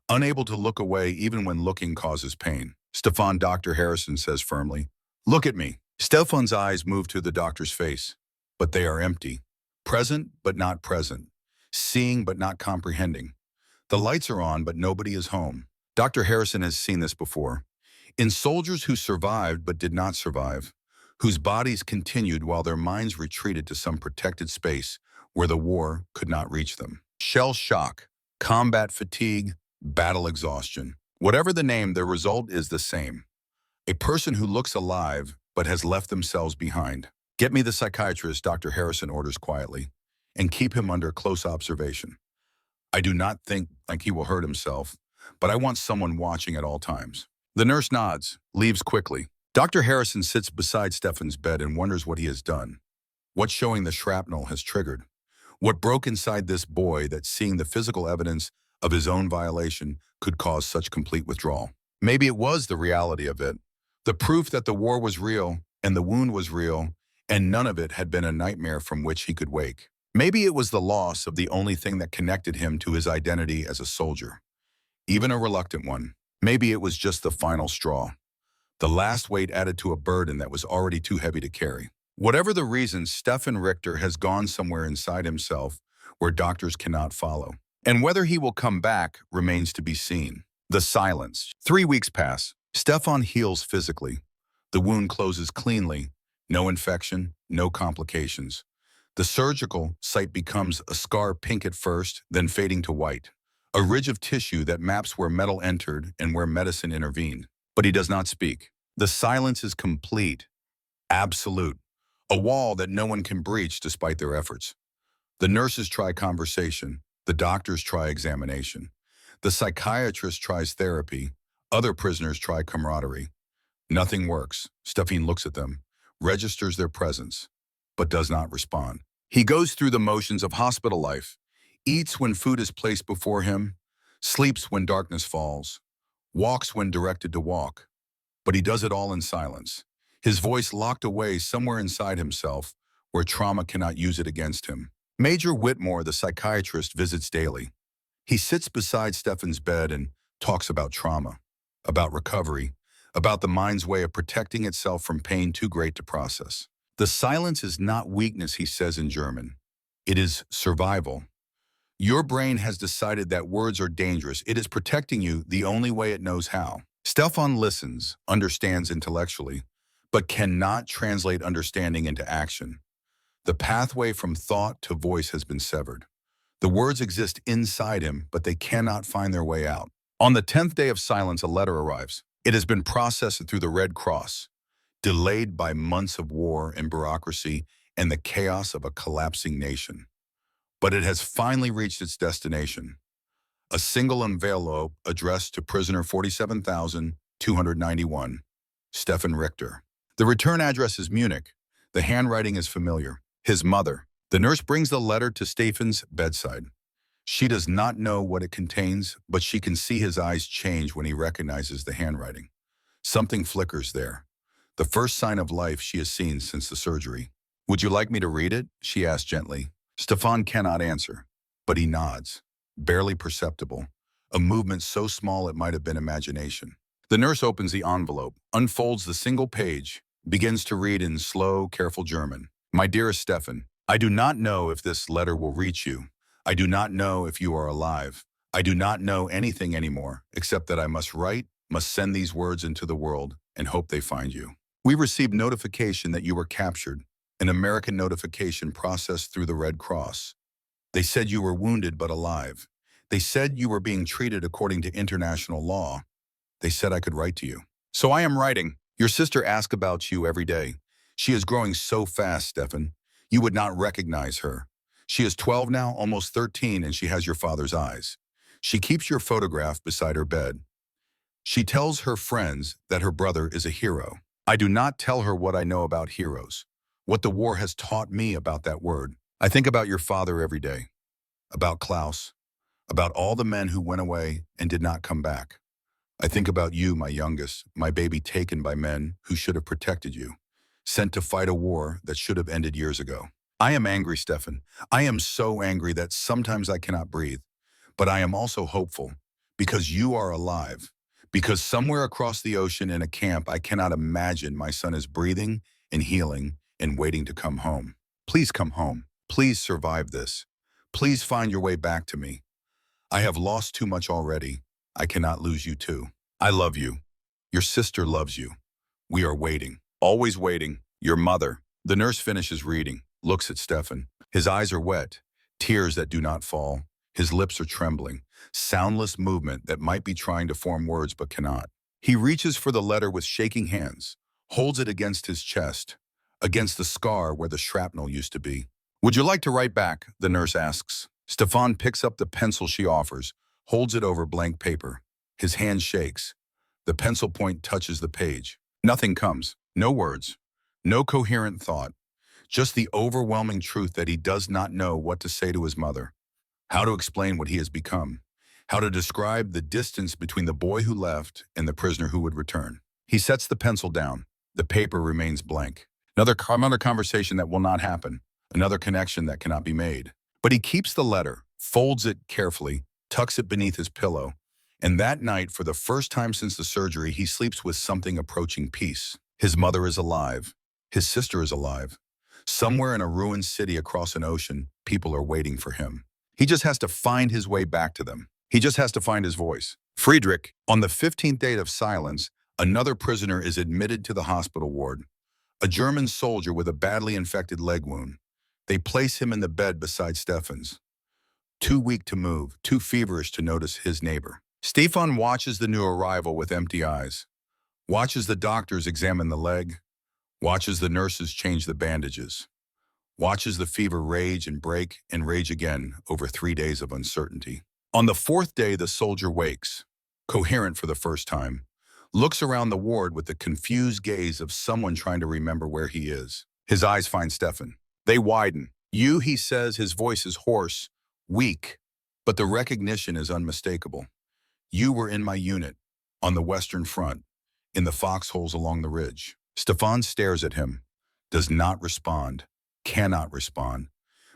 Unable to look away even when looking causes pain. Stefan, Dr. Harrison says firmly, "Look at me." Stefan's eyes move to the doctor's face, but they are empty. Present, but not present. Seeing, but not comprehending. The lights are on, but nobody is home. Dr. Harrison has seen this before. In soldiers who survived but did not survive, whose bodies continued while their minds retreated to some protected space where the war could not reach them. Shell shock, combat fatigue, battle exhaustion. Whatever the name, the result is the same. A person who looks alive but has left themselves behind. Get me the psychiatrist, Dr. Harrison orders quietly, and keep him under close observation. I do not think like he will hurt himself, but I want someone watching at all times. The nurse nods, leaves quickly. Dr. Harrison sits beside Stefan's bed and wonders what he has done. What showing the shrapnel has triggered. What broke inside this boy that seeing the physical evidence of his own violation could cause such complete withdrawal. Maybe it was the reality of it. The proof that the war was real and the wound was real and none of it had been a nightmare from which he could wake. Maybe it was the loss of the only thing that connected him to his identity as a soldier, even a reluctant one. Maybe it was just the final straw, the last weight added to a burden that was already too heavy to carry. Whatever the reason, Stefan Richter has gone somewhere inside himself where doctors cannot follow. And whether he will come back remains to be seen. The silence. 3 weeks pass. Stefan heals physically. The wound closes cleanly. No infection, no complications. The surgical site becomes a scar, pink at first, then fading to white. A ridge of tissue that maps where metal entered and where medicine intervened. But he does not speak. The silence is complete, absolute. A wall that no one can breach despite their efforts. The nurses try conversation. The doctors try examination. The psychiatrist tries therapy. Other prisoners try camaraderie. Nothing works. Stefan looks at them, registers their presence, but does not respond. He goes through the motions of hospital life, eats when food is placed before him, sleeps when darkness falls, walks when directed to walk, but he does it all in silence. His voice locked away somewhere inside himself where trauma cannot use it against him. Major Whitmore, the psychiatrist, visits daily. He sits beside Stefan's bed and talks about trauma, about recovery, about the mind's way of protecting itself from pain too great to process. The silence is not weakness, he says in German. It is survival. Your brain has decided that words are dangerous. It is protecting you the only way it knows how. Stefan listens, understands intellectually, but cannot translate understanding into action. The pathway from thought to voice has been severed. The words exist inside him, but they cannot find their way out. On the 10th day of silence, a letter arrives. It has been processed through the Red Cross, delayed by months of war and bureaucracy and the chaos of a collapsing nation. But it has finally reached its destination. A single envelope addressed to prisoner 47,291, Stefan Richter. The return address is Munich. The handwriting is familiar. His mother. The nurse brings the letter to Stefan's bedside. She does not know what it contains, but she can see his eyes change when he recognizes the handwriting. Something flickers there. The first sign of life she has seen since the surgery. Would you like me to read it? She asks gently. Stefan cannot answer, but he nods, barely perceptible, a movement so small it might have been imagination. The nurse opens the envelope, unfolds the single page, begins to read in slow, careful German. My dearest Stefan, I do not know if this letter will reach you. I do not know if you are alive. I do not know anything anymore, except that I must write, must send these words into the world, and hope they find you. We received notification that you were captured, an American notification processed through the Red Cross. They said you were wounded but alive. They said you were being treated according to international law. They said I could write to you. So I am writing. Your sister asks about you every day. She is growing so fast, Stefan. You would not recognize her. She is 12 now, almost 13, and she has your father's eyes. She keeps your photograph beside her bed. She tells her friends that her brother is a hero. I do not tell her what I know about heroes, what the war has taught me about that word. I think about your father every day, about Klaus, about all the men who went away and did not come back. I think about you, my youngest, my baby taken by men who should have protected you, sent to fight a war that should have ended years ago. I am angry, Stefan. I am so angry that sometimes I cannot breathe. But I am also hopeful, because you are alive. Because somewhere across the ocean in a camp, I cannot imagine my son is breathing and healing and waiting to come home. Please come home. Please survive this. Please find your way back to me. I have lost too much already. I cannot lose you too. I love you. Your sister loves you. We are waiting. Always waiting. Your mother. The nurse finishes reading, looks at Stefan. His eyes are wet, tears that do not fall. His lips are trembling, soundless movement that might be trying to form words but cannot. He reaches for the letter with shaking hands, holds it against his chest, against the scar where the shrapnel used to be. Would you like to write back? The nurse asks. Stefan picks up the pencil she offers, holds it over blank paper. His hand shakes. The pencil point touches the page. Nothing comes. No words. No coherent thought. Just the overwhelming truth that he does not know what to say to his mother. How to explain what he has become. How to describe the distance between the boy who left and the prisoner who would return. He sets the pencil down. The paper remains blank. Another conversation that will not happen. Another connection that cannot be made. But he keeps the letter, folds it carefully, tucks it beneath his pillow, and that night, for the first time since the surgery, he sleeps with something approaching peace. His mother is alive. His sister is alive. Somewhere in a ruined city across an ocean, people are waiting for him. He just has to find his way back to them. He just has to find his voice. Friedrich, on the 15th day of silence, another prisoner is admitted to the hospital ward. A German soldier with a badly infected leg wound. They place him in the bed beside Stefan's. Too weak to move, too feverish to notice his neighbor. Stefan watches the new arrival with empty eyes. Watches the doctors examine the leg. Watches the nurses change the bandages. Watches the fever rage and break and rage again over 3 days of uncertainty. On the 4th day, the soldier wakes, coherent for the first time, looks around the ward with the confused gaze of someone trying to remember where he is. His eyes find Stefan. They widen. You, he says, his voice is hoarse, weak, but the recognition is unmistakable. You were in my unit, on the Western Front, in the foxholes along the ridge. Stefan stares at him, does not respond, cannot respond,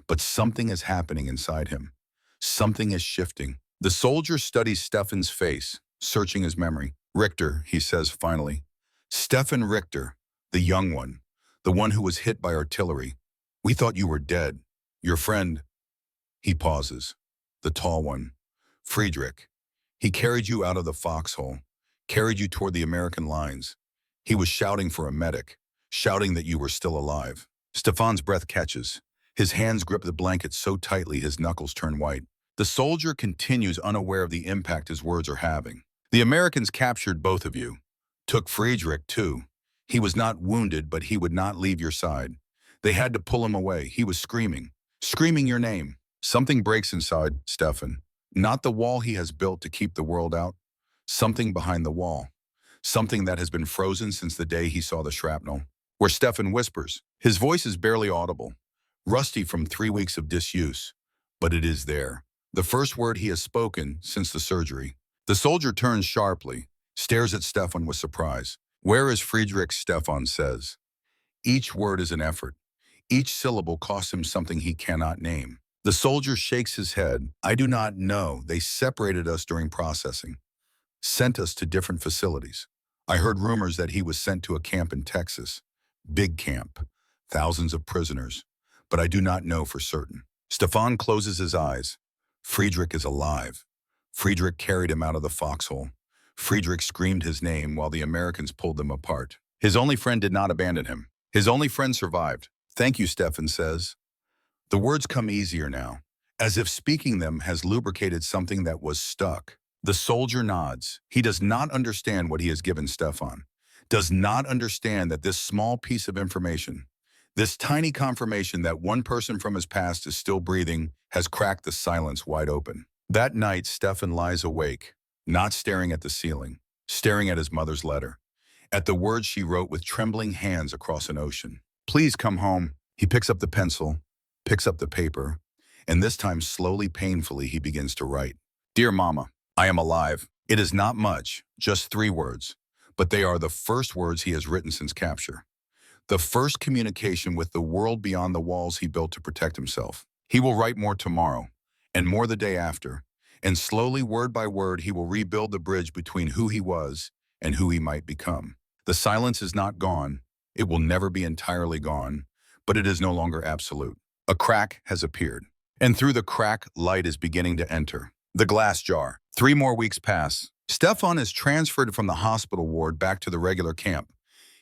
but something is happening inside him. Something is shifting. The soldier studies Stefan's face, searching his memory. Richter, he says finally. Stefan Richter, the young one, the one who was hit by artillery. We thought you were dead. Your friend, he pauses, the tall one, Friedrich. He carried you out of the foxhole, carried you toward the American lines. He was shouting for a medic, shouting that you were still alive. Stefan's breath catches. His hands grip the blanket so tightly his knuckles turn white. The soldier continues, unaware of the impact his words are having. The Americans captured both of you. Took Friedrich, too. He was not wounded, but he would not leave your side. They had to pull him away. He was screaming your name. Something breaks inside Stefan. Not the wall he has built to keep the world out. Something behind the wall. Something that has been frozen since the day he saw the shrapnel. Where Stefan whispers. His voice is barely audible. Rusty from 3 weeks of disuse. But it is there. The first word he has spoken since the surgery. The soldier turns sharply, stares at Stefan with surprise. Where is Friedrich? Stefan says. Each word is an effort. Each syllable costs him something he cannot name. The soldier shakes his head. I do not know. They separated us during processing. Sent us to different facilities. I heard rumors that he was sent to a camp in Texas. Big camp. Thousands of prisoners. But I do not know for certain. Stefan closes his eyes. Friedrich is alive. Friedrich carried him out of the foxhole. Friedrich screamed his name while the Americans pulled them apart. His only friend did not abandon him. His only friend survived. Thank you, Stefan says. The words come easier now, as if speaking them has lubricated something that was stuck. The soldier nods. He does not understand what he has given Stefan. Does not understand that this small piece of information, this tiny confirmation that one person from his past is still breathing, has cracked the silence wide open. That night, Stefan lies awake, not staring at the ceiling, staring at his mother's letter, at the words she wrote with trembling hands across an ocean. Please come home. He picks up the pencil, picks up the paper, and this time slowly, painfully, he begins to write. Dear Mama, I am alive. It is not much, just 3 words, but they are the first words he has written since capture. The first communication with the world beyond the walls he built to protect himself. He will write more tomorrow, and more the day after, and slowly, word by word, he will rebuild the bridge between who he was and who he might become. The silence is not gone. It will never be entirely gone, but it is no longer absolute. A crack has appeared, and through the crack, light is beginning to enter. The glass jar. 3 more weeks pass. Stefan is transferred from the hospital ward back to the regular camp.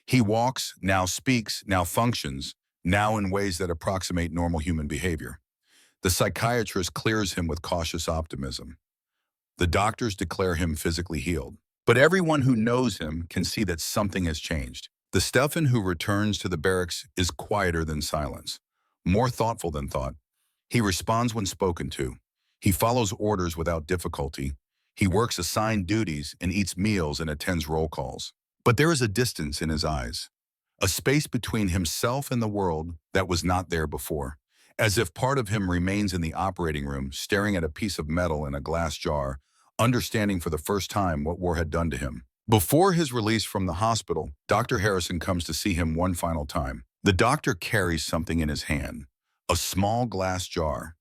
He walks, now speaks, now functions, now in ways that approximate normal human behavior. The psychiatrist clears him with cautious optimism. The doctors declare him physically healed. But everyone who knows him can see that something has changed. The Stefan who returns to the barracks is quieter than silence, more thoughtful than thought. He responds when spoken to. He follows orders without difficulty. He works assigned duties and eats meals and attends roll calls. But there is a distance in his eyes, a space between himself and the world that was not there before, as if part of him remains in the operating room, staring at a piece of metal in a glass jar, understanding for the first time what war had done to him. Before his release from the hospital, Dr. Harrison comes to see him one final time. The doctor carries something in his hand, a small glass jar,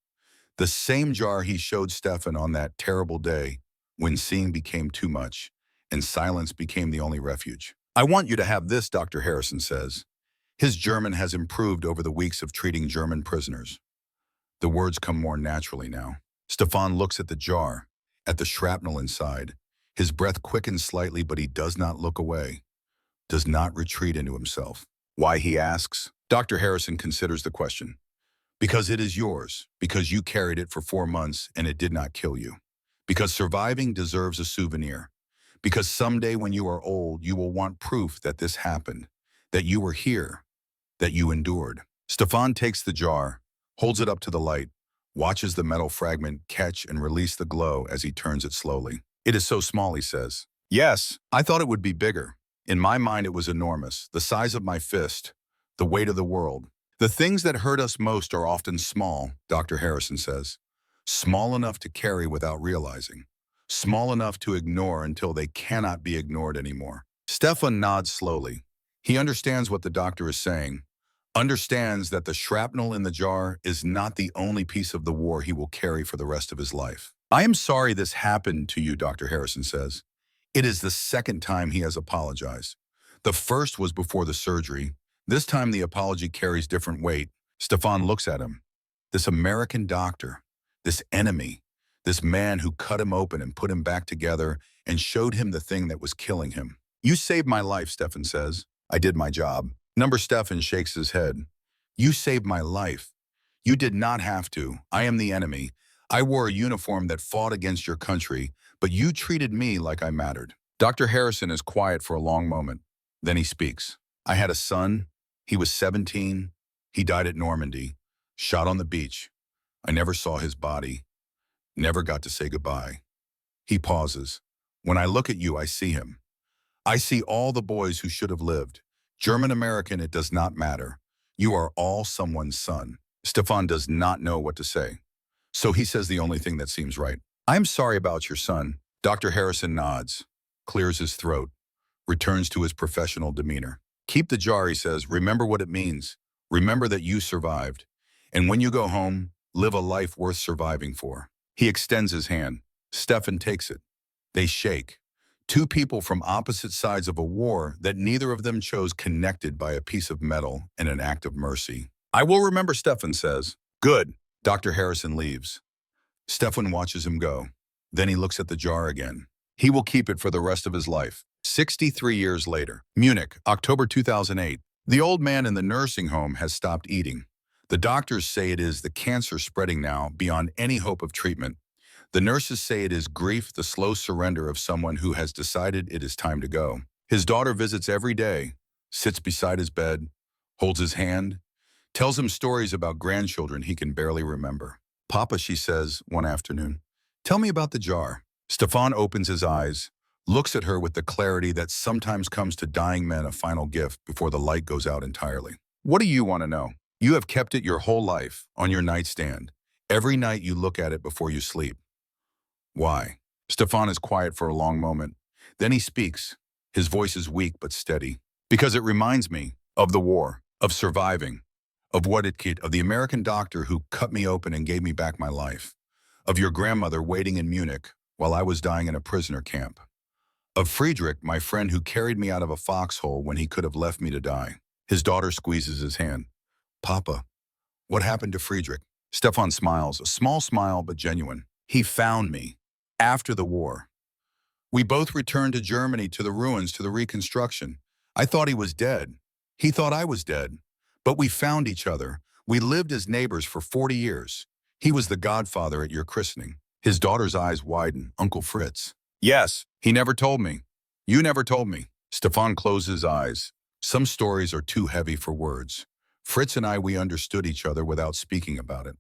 the same jar he showed Stefan on that terrible day when seeing became too much and silence became the only refuge. "I want you to have this," Dr. Harrison says. His German has improved over the weeks of treating German prisoners. The words come more naturally now. Stefan looks at the jar, at the shrapnel inside. His breath quickens slightly, but he does not look away, does not retreat into himself. "Why?" he asks. Dr. Harrison considers the question. "Because it is yours, because you carried it for 4 months and it did not kill you. Because surviving deserves a souvenir. Because someday when you are old, you will want proof that this happened, that you were here, that you endured." Stefan takes the jar, holds it up to the light, watches the metal fragment catch and release the glow as he turns it slowly. "It is so small," he says. "Yes, I thought it would be bigger. In my mind it was enormous, the size of my fist, the weight of the world. The things that hurt us most are often small," Dr. Harrison says. "Small enough to carry without realizing. Small enough to ignore until they cannot be ignored anymore." Stefan nods slowly. He understands what the doctor is saying, understands that the shrapnel in the jar is not the only piece of the war he will carry for the rest of his life. "I am sorry this happened to you," Dr. Harrison says. It is the second time he has apologized. The first was before the surgery. This time the apology carries different weight. Stefan looks at him. This American doctor, this enemy, this man who cut him open and put him back together and showed him the thing that was killing him. "You saved my life," Stefan says. "I did my job." Number Stefan shakes his head. "You saved my life. You did not have to. I am the enemy. I wore a uniform that fought against your country, but you treated me like I mattered." Dr. Harrison is quiet for a long moment. Then he speaks. "I had a son. He was 17. He died at Normandy, shot on the beach. I never saw his body, never got to say goodbye." He pauses. "When I look at you, I see him. I see all the boys who should have lived. German American, it does not matter. You are all someone's son." Stefan does not know what to say. So he says the only thing that seems right. "I'm sorry about your son." Dr. Harrison nods, clears his throat, returns to his professional demeanor. "Keep the jar," he says. "Remember what it means. Remember that you survived. And when you go home, live a life worth surviving for." He extends his hand. Stefan takes it. They shake. Two people from opposite sides of a war that neither of them chose, connected by a piece of metal and an act of mercy. "I will remember," Stefan says. "Good." Dr. Harrison leaves. Stefan watches him go. Then he looks at the jar again. He will keep it for the rest of his life. 63 years later. Munich, October 2008. The old man in the nursing home has stopped eating. The doctors say it is the cancer spreading now beyond any hope of treatment. The nurses say it is grief, the slow surrender of someone who has decided it is time to go. His daughter visits every day, sits beside his bed, holds his hand, tells him stories about grandchildren he can barely remember. "Papa," she says one afternoon, "tell me about the jar." Stefan opens his eyes, looks at her with the clarity that sometimes comes to dying men, a final gift before the light goes out entirely. "What do you want to know? You have kept it your whole life, on your nightstand. Every night you look at it before you sleep. Why?" Stefan is quiet for a long moment. Then he speaks. His voice is weak but steady. "Because it reminds me of the war, of surviving, of what it could, of the American doctor who cut me open and gave me back my life, of your grandmother waiting in Munich while I was dying in a prisoner camp, of Friedrich, my friend who carried me out of a foxhole when he could have left me to die." His daughter squeezes his hand. "Papa, what happened to Friedrich?" Stefan smiles, a small smile but genuine. "He found me. After the war. We both returned to Germany, to the ruins, to the reconstruction. I thought he was dead. He thought I was dead. But we found each other. We lived as neighbors for 40 years. He was the godfather at your christening." His daughter's eyes widen. "Uncle Fritz." "Yes, he never told me." You never told me. Stefan closed his eyes. Some stories are too heavy for words. Fritz and I, we understood each other without speaking about it.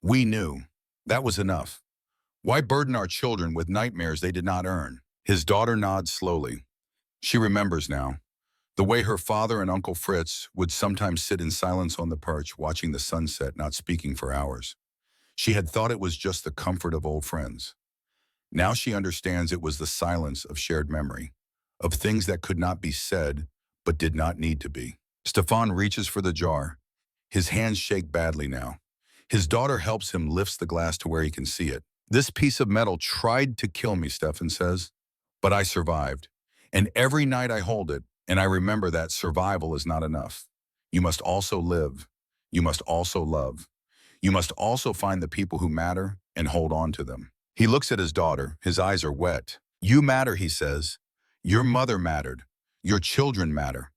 We knew. That was enough. Why burden our children with nightmares they did not earn? His daughter nods slowly. She remembers now. The way her father and Uncle Fritz would sometimes sit in silence on the perch watching the sunset, not speaking for hours. She had thought it was just the comfort of old friends. Now she understands it was the silence of shared memory, of things that could not be said, but did not need to be. Stefan reaches for the jar. His hands shake badly now. His daughter helps him lift the glass to where he can see it. This piece of metal tried to kill me, Stefan says, but I survived. And every night I hold it, and I remember that survival is not enough. You must also live. You must also love. You must also find the people who matter and hold on to them. He looks at his daughter. His eyes are wet. You matter, he says. Your mother mattered. Your children matter.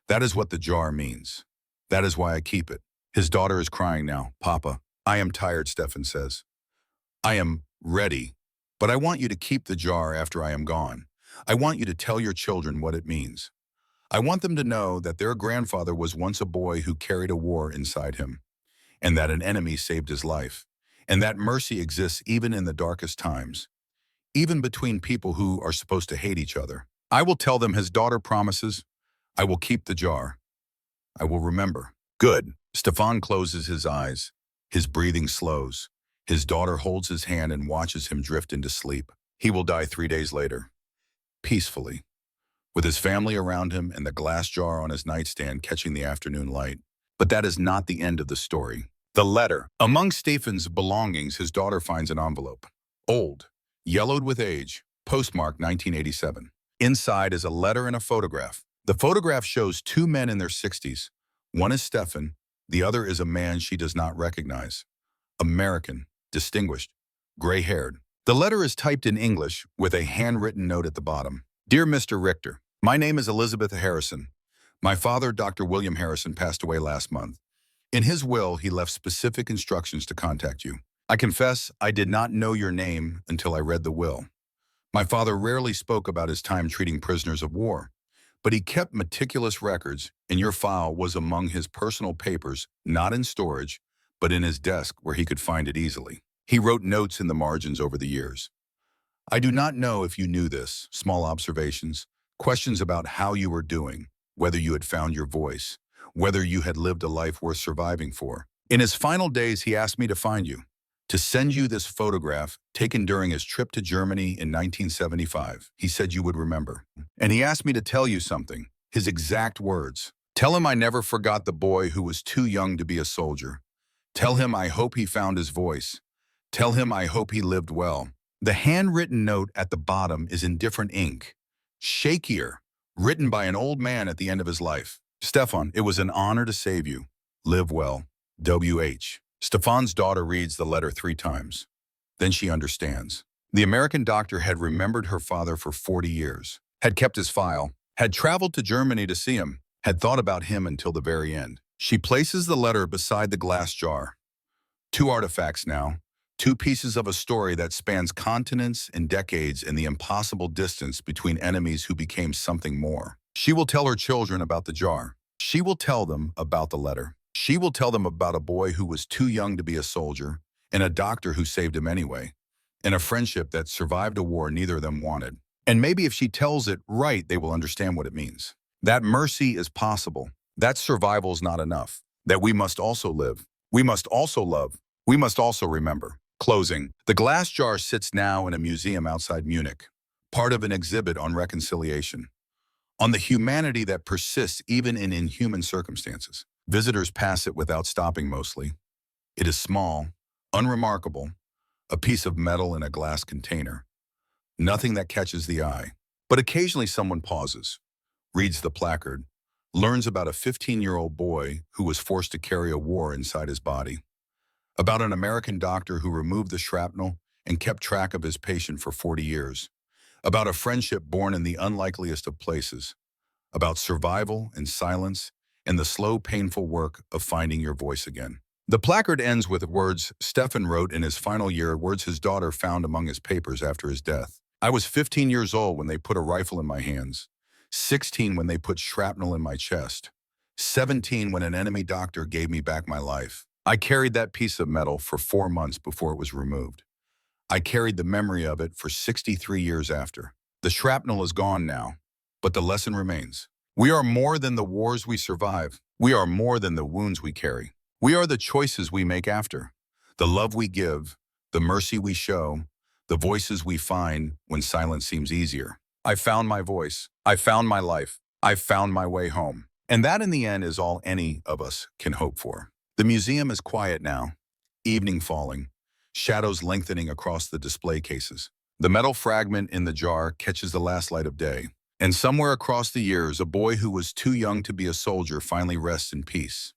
That is what the jar means. That is why I keep it. His daughter is crying now. Papa, I am tired, Stefan says. I am ready, but I want you to keep the jar after I am gone. I want you to tell your children what it means. I want them to know that their grandfather was once a boy who carried a war inside him, and that an enemy saved his life, and that mercy exists even in the darkest times, even between people who are supposed to hate each other. I will tell them, his daughter promises. I will keep the jar. I will remember. Good. Stefan closes his eyes. His breathing slows. His daughter holds his hand and watches him drift into sleep. He will die 3 days later, peacefully, with his family around him and the glass jar on his nightstand catching the afternoon light. But that is not the end of the story. The letter. Among Stefan's belongings, his daughter finds an envelope. Old, yellowed with age, postmarked 1987. Inside is a letter and a photograph. The photograph shows two men in their 60s. One is Stefan, the other is a man she does not recognize. American, distinguished, gray-haired. The letter is typed in English with a handwritten note at the bottom. Dear Mr. Richter, my name is Elizabeth Harrison. My father, Dr. William Harrison, passed away last month. In his will, he left specific instructions to contact you. I confess I did not know your name until I read the will. My father rarely spoke about his time treating prisoners of war, but he kept meticulous records, and your file was among his personal papers, not in storage, but in his desk where he could find it easily. He wrote notes in the margins over the years. I do not know if you knew this, small observations, questions about how you were doing, whether you had found your voice, whether you had lived a life worth surviving for. In his final days, he asked me to find you, to send you this photograph taken during his trip to Germany in 1975. He said you would remember. And he asked me to tell you something, his exact words. Tell him I never forgot the boy who was too young to be a soldier. Tell him I hope he found his voice. Tell him I hope he lived well. The handwritten note at the bottom is in different ink, shakier, written by an old man at the end of his life. Stefan, it was an honor to save you. Live well. W.H. Stefan's daughter reads the letter 3 times. Then she understands. The American doctor had remembered her father for 40 years, had kept his file, had traveled to Germany to see him, had thought about him until the very end. She places the letter beside the glass jar. 2 artifacts now, 2 pieces of a story that spans continents and decades in the impossible distance between enemies who became something more. She will tell her children about the jar. She will tell them about the letter. She will tell them about a boy who was too young to be a soldier, and a doctor who saved him anyway, and a friendship that survived a war neither of them wanted. And maybe if she tells it right, they will understand what it means. That mercy is possible. That survival is not enough. That we must also live. We must also love. We must also remember. Closing. The glass jar sits now in a museum outside Munich, part of an exhibit on reconciliation, on the humanity that persists even in inhuman circumstances. Visitors pass it without stopping mostly. It is small, unremarkable, a piece of metal in a glass container. Nothing that catches the eye. But occasionally someone pauses, reads the placard, learns about a 15-year-old boy who was forced to carry a war inside his body, about an American doctor who removed the shrapnel and kept track of his patient for 40 years, about a friendship born in the unlikeliest of places, about survival and silence and the slow, painful work of finding your voice again. The placard ends with words Stefan wrote in his final year, words his daughter found among his papers after his death. I was 15 years old when they put a rifle in my hands, 16 when they put shrapnel in my chest, 17 when an enemy doctor gave me back my life. I carried that piece of metal for 4 months before it was removed. I carried the memory of it for 63 years after. The shrapnel is gone now, but the lesson remains. We are more than the wars we survive. We are more than the wounds we carry. We are the choices we make after, the love we give, the mercy we show, the voices we find when silence seems easier. I found my voice. I found my life. I found my way home. And that in the end is all any of us can hope for. The museum is quiet now, evening falling, shadows lengthening across the display cases. The metal fragment in the jar catches the last light of day. And somewhere across the years, a boy who was too young to be a soldier finally rests in peace.